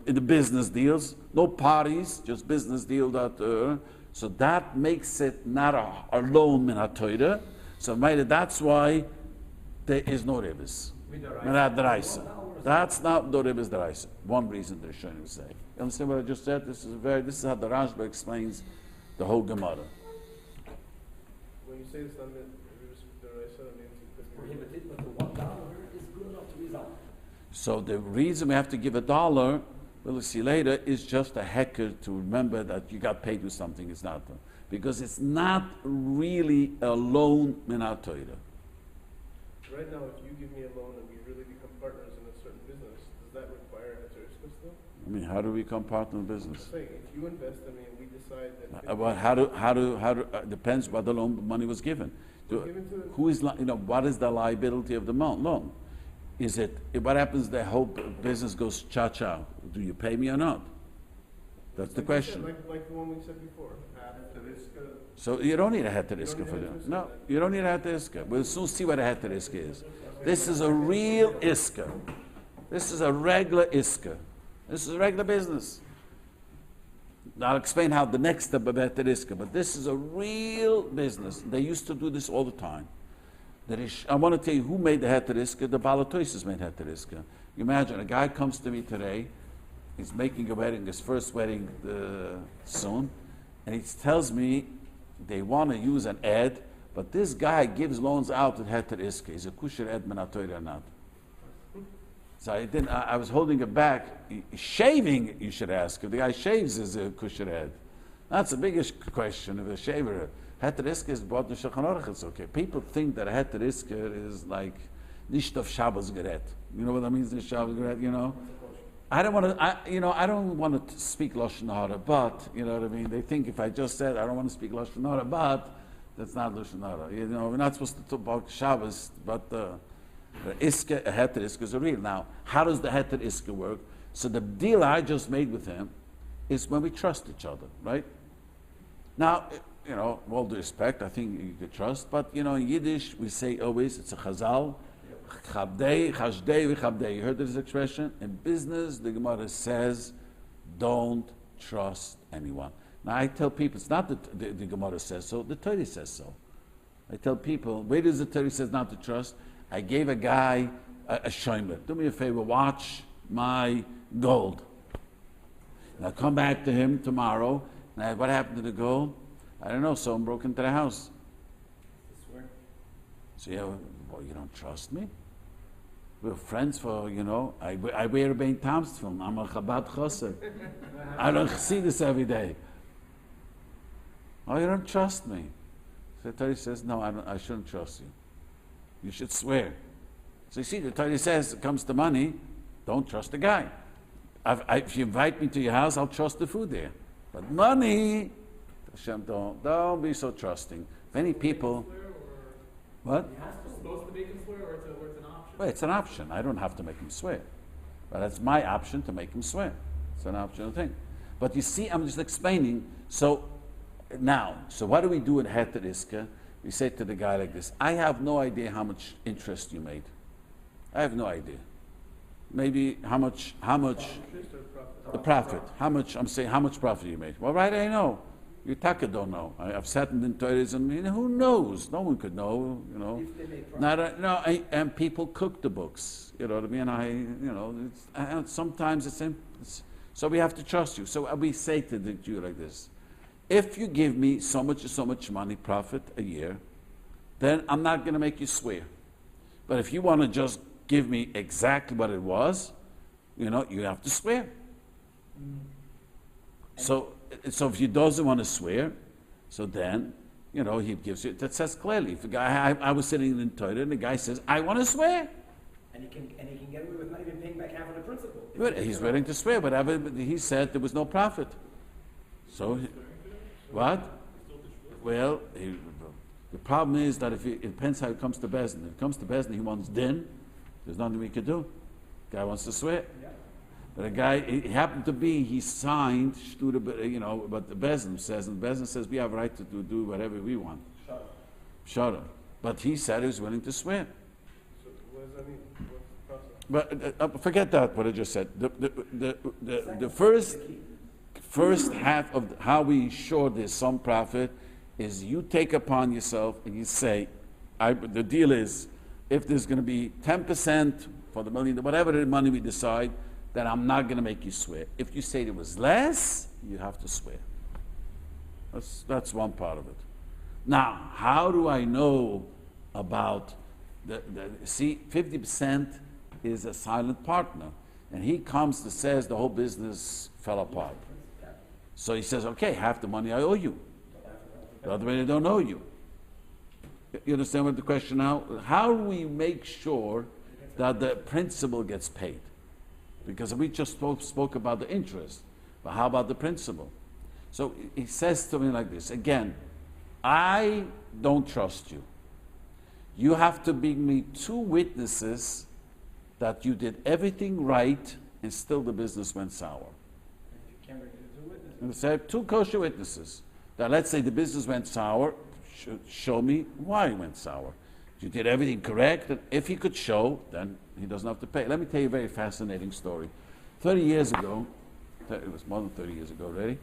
in the business deals, no parties, just business deal that. So that makes it not a loan min ha-Torah. So that's why there is no Ribis. That's not the Ribis Daraisa. One reason they're showing to say. You understand what I just said? This is how the Rashba explains the whole Gemara. When you say it's not Ribis Daraisa, that means it's prohibited, but the $1 is good enough to resolve. So the reason we have to give $1, we'll see later, is just a hecker to remember that you got paid with something. It's not, because it's not really a loan min ha-Torah. Right now, if you give me a loan and we really become partners in a certain business, does that require a heter iska still? I mean, how do we become partner in business? I'm saying, if you invest in me and we decide that Depends what the loan money was given. Given to- Who is, what is the liability of the loan? Is it, what happens, the whole business goes cha-cha? Do you pay me or not? That's the question. Like the one we said before. So you don't need a heter iska need for a that. heter No, iska. you don't need a heter iska. We'll soon see what a heter iska is. This is a real iska. This is a regular iska. This is a regular business. I'll explain how the next step of heter iska, but this is a real business. They used to do this all the time. I want to tell you who made the heter iska. The Balatoises made heter iska. You imagine a guy comes to me today. He's making a wedding, his first wedding soon, and he tells me they want to use an ed, but this guy gives loans out at heter iska. Is a kusher ed min ha-Torah or not? So I was holding it back. Shaving, you should ask. If the guy shaves, is a kusher ed. That's the biggest question of a shaver. Heter iska is bought in Shulchan Aruch, it's okay. People think that a heter iska is like nicht of Shabbos geret. You know what that means, nicht Shabbos geret, you know? I don't want to speak Lashon Hara, but, you know what I mean? They think if I just said I don't want to speak Lashon Hara, but, that's not Lashon Hara. You know, we're not supposed to talk about Shabbos, but A heter iska is a real. Now, how does the heter iska work? So the deal I just made with him is when we trust each other, right? Now, with all due respect, I think you could trust, but in Yiddish we say always, it's a chazal, chabdei, chashdei, v'chabdei. You heard this expression? In business, the Gemara says, don't trust anyone. Now I tell people, it's not that the Gemara says so, the Torah says so. I tell people, where does the Torah says not to trust? I gave a guy a shomer. Do me a favor, watch my gold. And I'll come back to him tomorrow, and what happened to the gold? I don't know, someone broke into the house. So you don't trust me? We're friends for, I wear a Bein Tam's film. I'm a Chabad Chosser. I don't see this every day. Oh, you don't trust me. So the Torah says, no, I shouldn't trust you. You should swear. So you see, the Torah says, it comes to money, don't trust the guy. If you invite me to your house, I'll trust the food there. But money, Hashem, don't be so trusting. If any people... What? You're supposed to make him swear, or it's an option? Well, it's an option. I don't have to make him swear. But it's my option to make him swear. It's an optional thing. But you see, I'm just explaining. So what do we do in heter iska? We say to the guy like this, I have no idea how much interest you made. I have no idea. Maybe how much the profit. How much profit you made? Well, right, I know. You taka don't know. I've sat in tourism. Who knows? No one could know. And people cook the books. You know what I mean? And sometimes it's so we have to trust you. So we say to the Jew like this: if you give me so much money profit a year, then I'm not going to make you swear. But if you want to just give me exactly what it was, you have to swear. So if he doesn't want to swear, so then, he gives you, that says clearly, if the guy, I was sitting in Torah and the guy says, I want to swear. And he can get away with not even paying back half of the principal. But he's willing to swear, whatever he said, there was no profit. So, what? Well, the problem is that it depends how it comes to Bezdin. If it comes to Bezdin, he wants din, there's nothing we could do. The guy wants to swear. Yeah. But a guy, it happened to be, he signed, but the Bezdin says, and the Bezdin says we have a right to do whatever we want. Shut up. But he said he was willing to swear. So what does that mean? What's the process? But forget that, what I just said. The first half of how we ensure there's some profit is you take upon yourself and you say, the deal is, if there's going to be 10% for the million, whatever the money we decide, then I'm not going to make you swear. If you say it was less, you have to swear. That's one part of it. Now, how do I know about see, 50% is a silent partner. And he comes to says the whole business fell apart. So he says, okay, half the money I owe you. The other way, I don't owe you. You understand what the question now? How do we make sure that the principal gets paid? Because we just spoke about the interest, but how about the principal? So he says to me like this, again, I don't trust you. You have to bring me 2 witnesses that you did everything right and still the business went sour. And say 2 kosher witnesses. That let's say the business went sour, show me why it went sour. You did everything correct, and if he could show, then he doesn't have to pay. Let me tell you a very fascinating story. 30 years ago, it was more than 30 years ago already,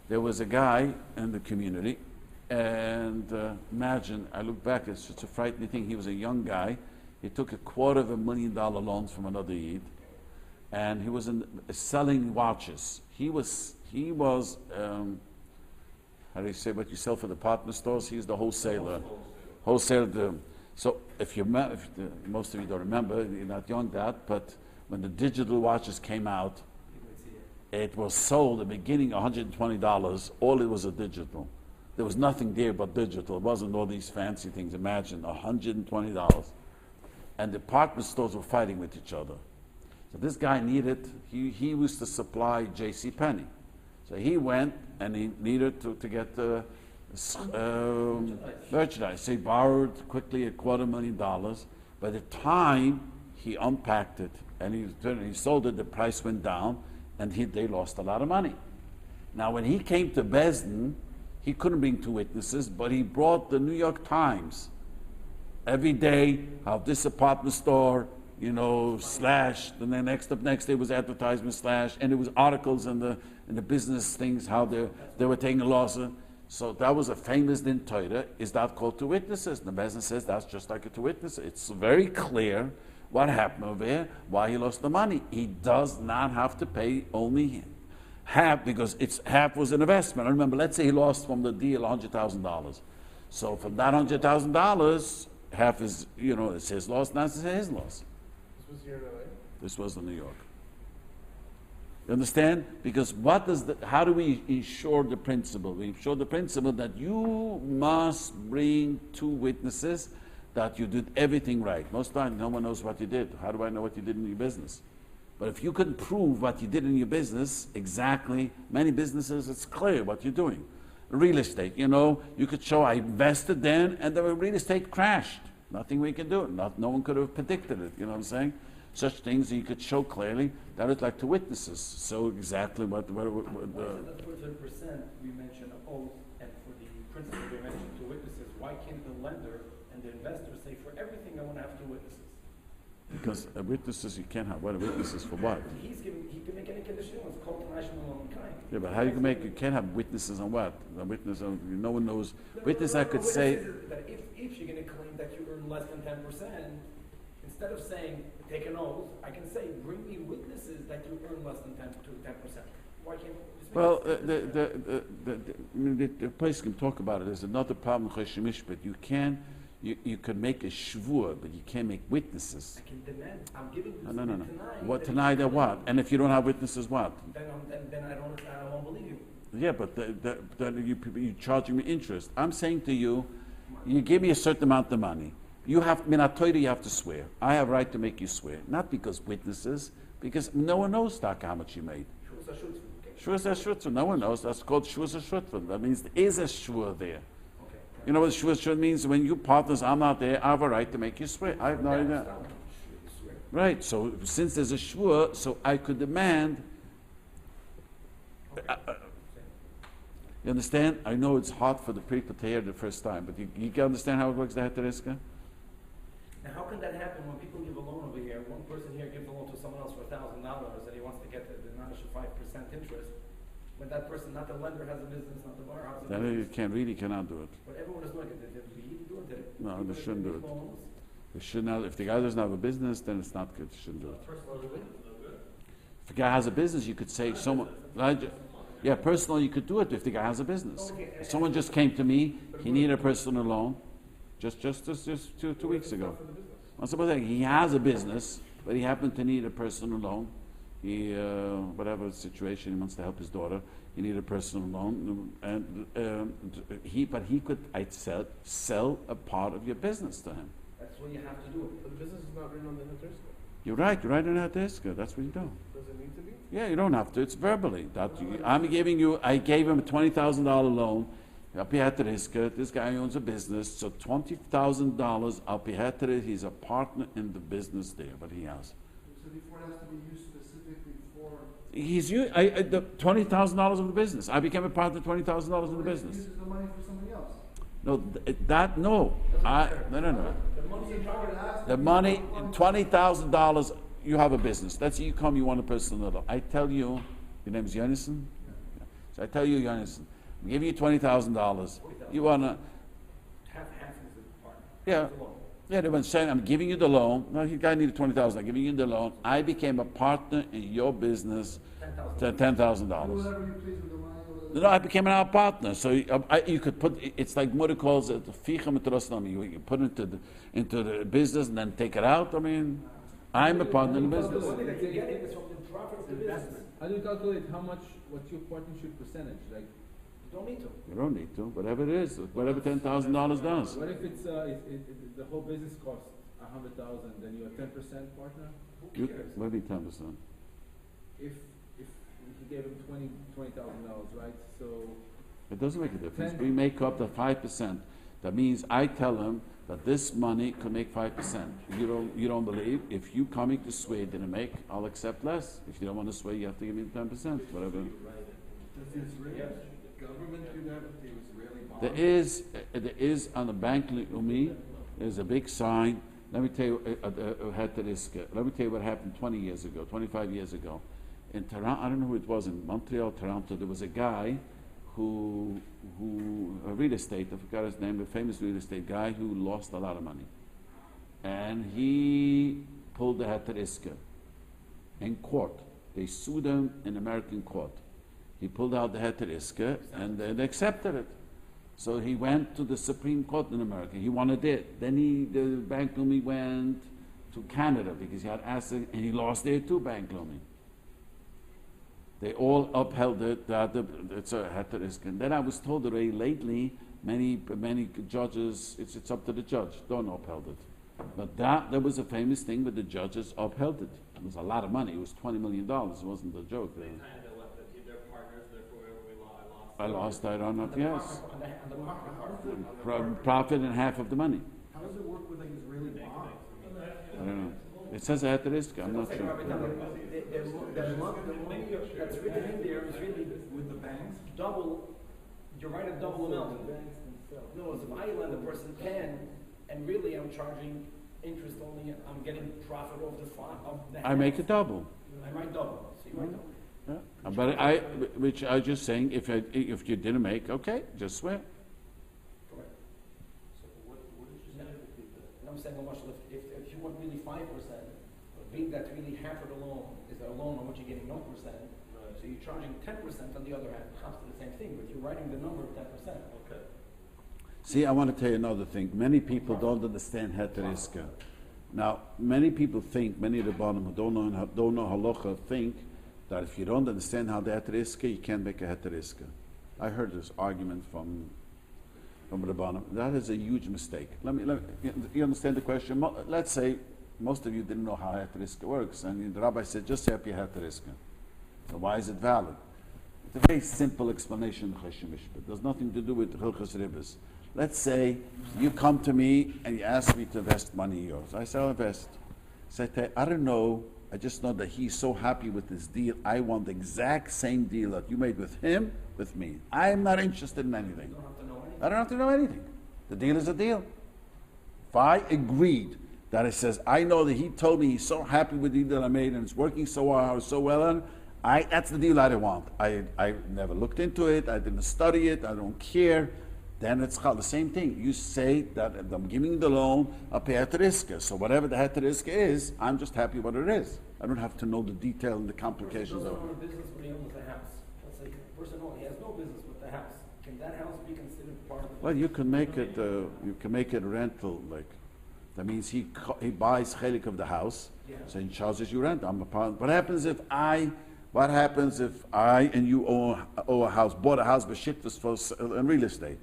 there was a guy in the community, and imagine, I look back, it's such a frightening thing. He was a young guy. He took $250,000 loans from another Yid, and he was selling watches. He was how do you say what you sell for the department stores? He's the wholesaler. So most of you don't remember, you're not young that, but when the digital watches came out, it was sold at the beginning $120. All it was a digital. There was nothing there but digital. It wasn't all these fancy things. Imagine $120. And department stores were fighting with each other. So this guy needed, he used to supply J.C. Penney. So he went and he needed to get merchandise. So he borrowed quickly $250,000, By the time he unpacked it and he sold it, the price went down, and they lost a lot of money. Now, when he came to Bezdin, he couldn't bring two witnesses, but he brought the New York Times every day how this apartment store, slashed, and then next day was advertisement slashed, and it was articles in the business things how they were taking a loss. So that was a famous din Torah. Is that called two witnesses? The Bezdin says that's just like a two witnesses. It's very clear what happened over there, why he lost the money. He does not have to pay only half, because half was an investment. I remember, let's say he lost from the deal $100,000. So from that $100,000, half is, it's his loss, not his loss. This was here in LA? This was in New York. You understand? Because how do we ensure the principle? We ensure the principle that you must bring two witnesses that you did everything right. Most times, no one knows what you did. How do I know what you did in your business? But if you can prove what you did in your business exactly, many businesses, it's clear what you're doing. Real estate, you could show I invested then and the real estate crashed. Nothing we can do. No one could have predicted it, you know what I'm saying? Such things you could show clearly, that is like two witnesses. So exactly what For the 30%, we mentioned an oath, and for the principle, we mentioned two witnesses. Why can't the lender and the investor say, for everything I want to have two witnesses? Because witnesses you can't have. What are witnesses for what? He can make any condition. It's called national kind. Yeah, but how you can't have witnesses on what? A witness on, no one knows. Witness I could say. That if you're going to claim that you earn less than 10%, instead of saying take an oath, I can say bring me witnesses that you earn less than 10%. Why can't? Well, the place can talk about it. There's another problem, but you can. You could make a shvur, but you can't make witnesses. I can demand. I'm giving you No. tonight. What tonight or what? And if you don't have witnesses, what? Then I won't believe you. Yeah, but you're charging me interest. I'm saying to you, you give me a certain amount of money. You have, minatoida, you have to swear. I have right to make you swear. Not because witnesses, because no one knows how much you made. Shvur shutfun. No one knows. That's called shvur shutfun. That means there is a shvur there. You know what shvur means? When you partners, I'm not there, I have a right to make you swear. I have no idea. Right, so since there's a shvur, so I could demand. You understand? I know it's hard for the people to hear the first time, but you can understand how it works, the heteriska? Now, how can that happen when people give a loan over here? One person here gives a loan to someone else for $1,000, and he wants to get the 5% interest. When that person, not the lender, has a business, not the borrower has a business. Then you cannot do it. But everyone is doing it. Did we do it? Did it? No, they shouldn't do it. They should not. If the guy doesn't have a business, then it's not good. They shouldn't do it. If the guy has a business, you could say someone. Yeah, personal, you could do it if the guy has a business. If someone just came to me, he needed a personal loan, just 2 weeks ago. I'm supposing he has a business, but he happened to need a personal loan. He, whatever situation, he wants to help his daughter. He needed a personal loan, and he could, I'd sell a part of your business to him. That's what you have to do. But the business is not written on the heteriska. You're right on that desk. That's what you do. Does it need to be? Yeah, you don't have to. It's verbally. I gave him a $20,000 loan. This guy owns a business, so $20,000 al pihetere, he's a partner in the business there, but he has. So before it has to be used specifically for... He's the $20,000 of the business. I became a partner, $20,000 of the business. He uses the money for somebody else. No, no. The money, $20,000, you have a business. Let's say you come, you want a personal loan. I tell you, your name is Yonason? Yeah. So I tell you, Yonason, I'm giving you $20,000. You want to... Half is the partner. Yeah. Yeah, they were saying, I'm giving you the loan. No, the guy needed $20,000. I'm giving you the loan. I became a partner in your business to $10,000. Whoever you please with the money. No, I became our partner. So you could put, it's like Murray calls it, ficha mitrosnami. You can put it into the business and then take it out. I mean, I'm a partner in the business. The money that you're getting is from the profit of the business. How do you calculate what's your partnership percentage? Like, you don't need to. You don't need to. Whatever it is, whatever $10,000 does. what if it's the whole business costs $100,000, then you're a 10% partner? Who cares? Maybe 10%. If he gave him $20,000, right? So It doesn't make a difference. We make up the 5%. That means I tell him that this money could make 5%. You don't believe? If you coming to swear didn't make, I'll accept less. If you don't want to swear, you have to give me 10%, whatever. Does the Israeli government do that with the Israeli bonds? There is on the Bank Leumi, there's a big sign. Let me tell you, let me tell you what happened 20 years ago, 25 years ago. In Toronto, I don't know who it was, in Montreal, Toronto, there was a guy who a real estate, I forgot his name, a famous real estate guy who lost a lot of money. And he pulled the Heteriska in court. They sued him in American court. He pulled out the Heteriska and they accepted it. So he went to the Supreme Court in America. He wanted it. Then the Bank Leumi went to Canada because he had assets, and he lost there too, Bank Leumi. They all upheld it, it's a Heteriska. And then I was told already lately, many judges, it's up to the judge, don't upheld it. But that was a famous thing where the judges upheld it. It was a lot of money. It was $20 million. It wasn't a joke. They kind of let their partners, therefore I lost, I don't know, yes. How Profit and half of the money. does it work with an Israeli bond? I don't know. It says a Heteriska, I'm not sure. The money that's written in there is really with the banks, double, you're right, a double amount. No, if I lend a person 10, and really I'm charging interest only, I'm getting profit off the I make it double. I might double, so you might double. Yeah. But which I was just saying, if you didn't make, okay, just swear. Correct. And I'm saying how much, if you want really 5%, being that really half of the loan is a loan on which you're getting 1%, so you're charging 10% on the other half, it comes to the same thing, but you're writing the number of 10%. Okay. See, I want to tell you another thing. Many people don't understand Heteriska. Now, many people think, many of the bottom who don't know Halacha think that if you don't understand how the Heteriska, you can't make a Heteriska. I heard this argument from the bottom. That is a huge mistake. You understand the question? Let's say most of you didn't know how Heteriska works, and the Rabbi said, just say up your Heteriska. So why is it valid? It's a very simple explanation of Cheshire Mishpat. It has nothing to do with Hilchos Ribis. Let's say you come to me and you ask me to invest money in yours. I say, I'll invest. I say, I don't know. I just know that he's so happy with this deal. I want the exact same deal that you made with him, with me. I'm not interested in anything. I don't have to know anything. The deal is a deal. If I agreed that it says, I know that he told me he's so happy with the deal that I made and it's working so hard, so well, and that's the deal I don't want. I never looked into it. I didn't study it. I don't care. Then it's the same thing. You say that I'm giving the loan, I'll pay Heteriska. So whatever the Heteriska is, I'm just happy what it is. I don't have to know the detail and the complications of it. Doesn't own a business when he owns the house. Let's say the person he has no business with the house. Can that house be considered part of the? Well, you can make it rental. Like that means he buys chelik of the house, so he charges you rent. I'm a part. What happens if I and you owe a house, bought a house, but shit was for in real estate?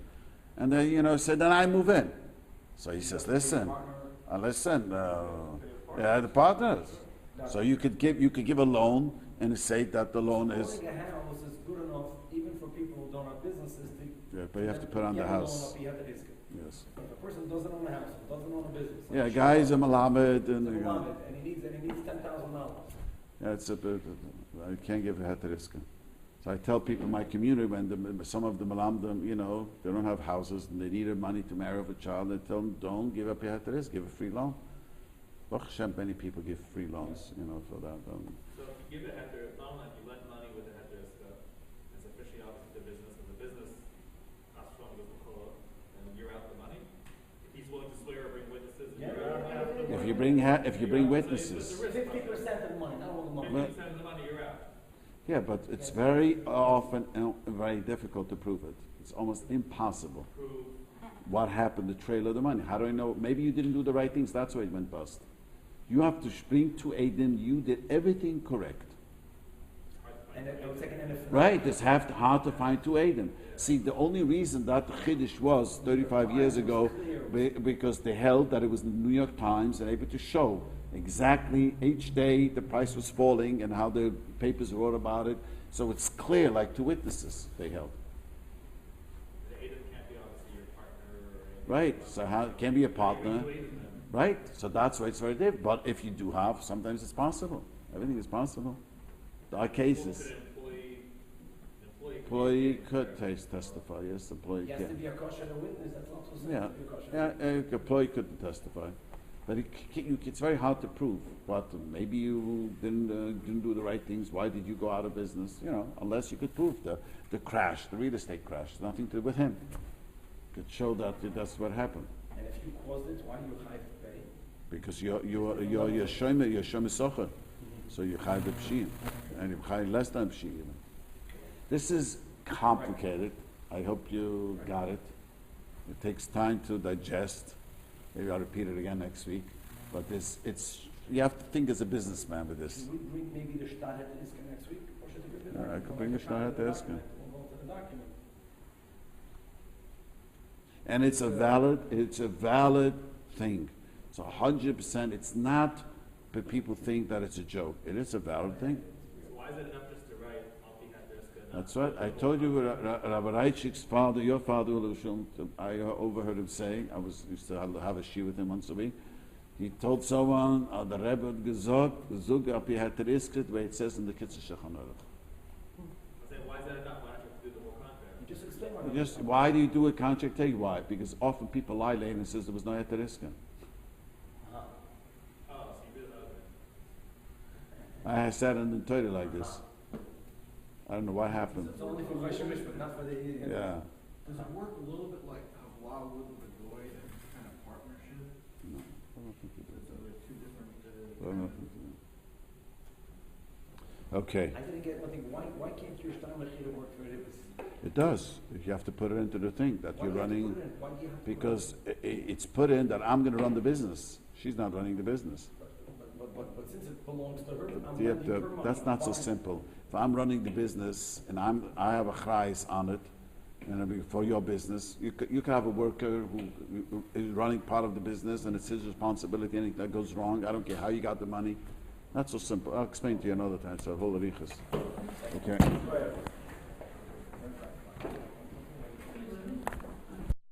And then, said, then I move in. So he says, listen, the partners. So you could give a loan and say that the loan is. Owning a house is good enough even for people who don't have businesses. But you have to put on the house. Yes. If a person doesn't own a house, doesn't own a business. Yeah, guys are malamed and he needs $10,000. Yeah, I can't give a Heteriska. So I tell people in my community when some of the malamdim, they don't have houses and they need money to marry off a child, I tell them, don't give up your Heteriska, give a free loan. Baruch Hashem, many people give free loans, for that. So if you give a Heter, it's not like you lend money with a Heteriska, it's officially out to the business, and the business, and you're out the money. If he's willing to swear or bring witnesses, you're out. If you bring witnesses. 50% of the money, not all the money. 50% of the money, you're out. Yeah, but it's very often very difficult to prove it. It's almost impossible. Prove what happened, the trail of the money. How do I know? Maybe you didn't do the right things, that's why it went bust. You have to bring to Aiden, you did everything correct. Right, it's hard to find to Aiden. See, the only reason that the Chiddush was 35 years ago, because they held that it was in the New York Times and able to show exactly each day the price was falling and how the papers wrote about it. So it's clear, like two witnesses they held. the Aiden can't be obviously your partner or Right, so how, it can be a partner. Right, so that's why it's very different. But if you do have, sometimes it's possible. Everything is possible. There are cases. Employee could testify, yes, employee He has to can. be a kosher witness, that's not so simple Yeah, to be a kosher yeah, witness. employee couldn't testify. But it's very hard to prove. But maybe you didn't do the right things. Why did you go out of business? You know, unless you could prove the crash, the real estate crash, nothing to do with him. Could show that that's what happened. And if you caused it, why do you have to pay? Because you're shomer socher, so you chai the pshiyim, and you chai less than pshiyim. This is complicated. I hope you got it. It takes time to digest. Maybe I'll repeat it again next week. But you have to think as a businessman with this. We bring maybe the Shtahet Iska next week? Or should we bring I could bring the Shtahet Iska. We'll go to the document. And it's a valid thing. It's 100%. It's not, but people think that it's a joke. It is a valid thing. So why is it enough just to write Alpi Hadriska? That's right. I told you Rabbi Reichik's father, your father, I overheard him saying, I used to have a shiur with him once a week. He told someone, the Rebbe had gesagt, Alpi Hadriska, the way it says in the Kitzur Shulchan Aruch. I'm saying, why is that enough? Why don't you do the whole contract? Just explain why. Why do you do a contract? Tell you why. Because often people lie later and says there was no Hadriska. Oh, so you really, I sat in the toilet like this. I don't know what happened. It's only for Moshe Mishpat, not for the... Yeah. Does it work a little bit like Havla would with a goy, that kind of partnership? No, I don't think it So does. they're two different, I don't think it does. Okay, I didn't get one thing. Why can't your Shtahet Mechira work for Ribis? it does. You have to put it into the thing that Why you're do you have to running, put it in? Why do you have to put it in? because it's put in that I'm going to run the business. She's not running the business. But since it belongs to her, I'm You have lending her to- money. that's not so Why? simple. If I'm running the business and I have a chayes on it, and for your business, you could have a worker who is running part of the business and it's his responsibility. Anything that goes wrong, I don't care how you got the money. Not so simple. I'll explain to you another time. So, whole arichas. Okay. Go ahead.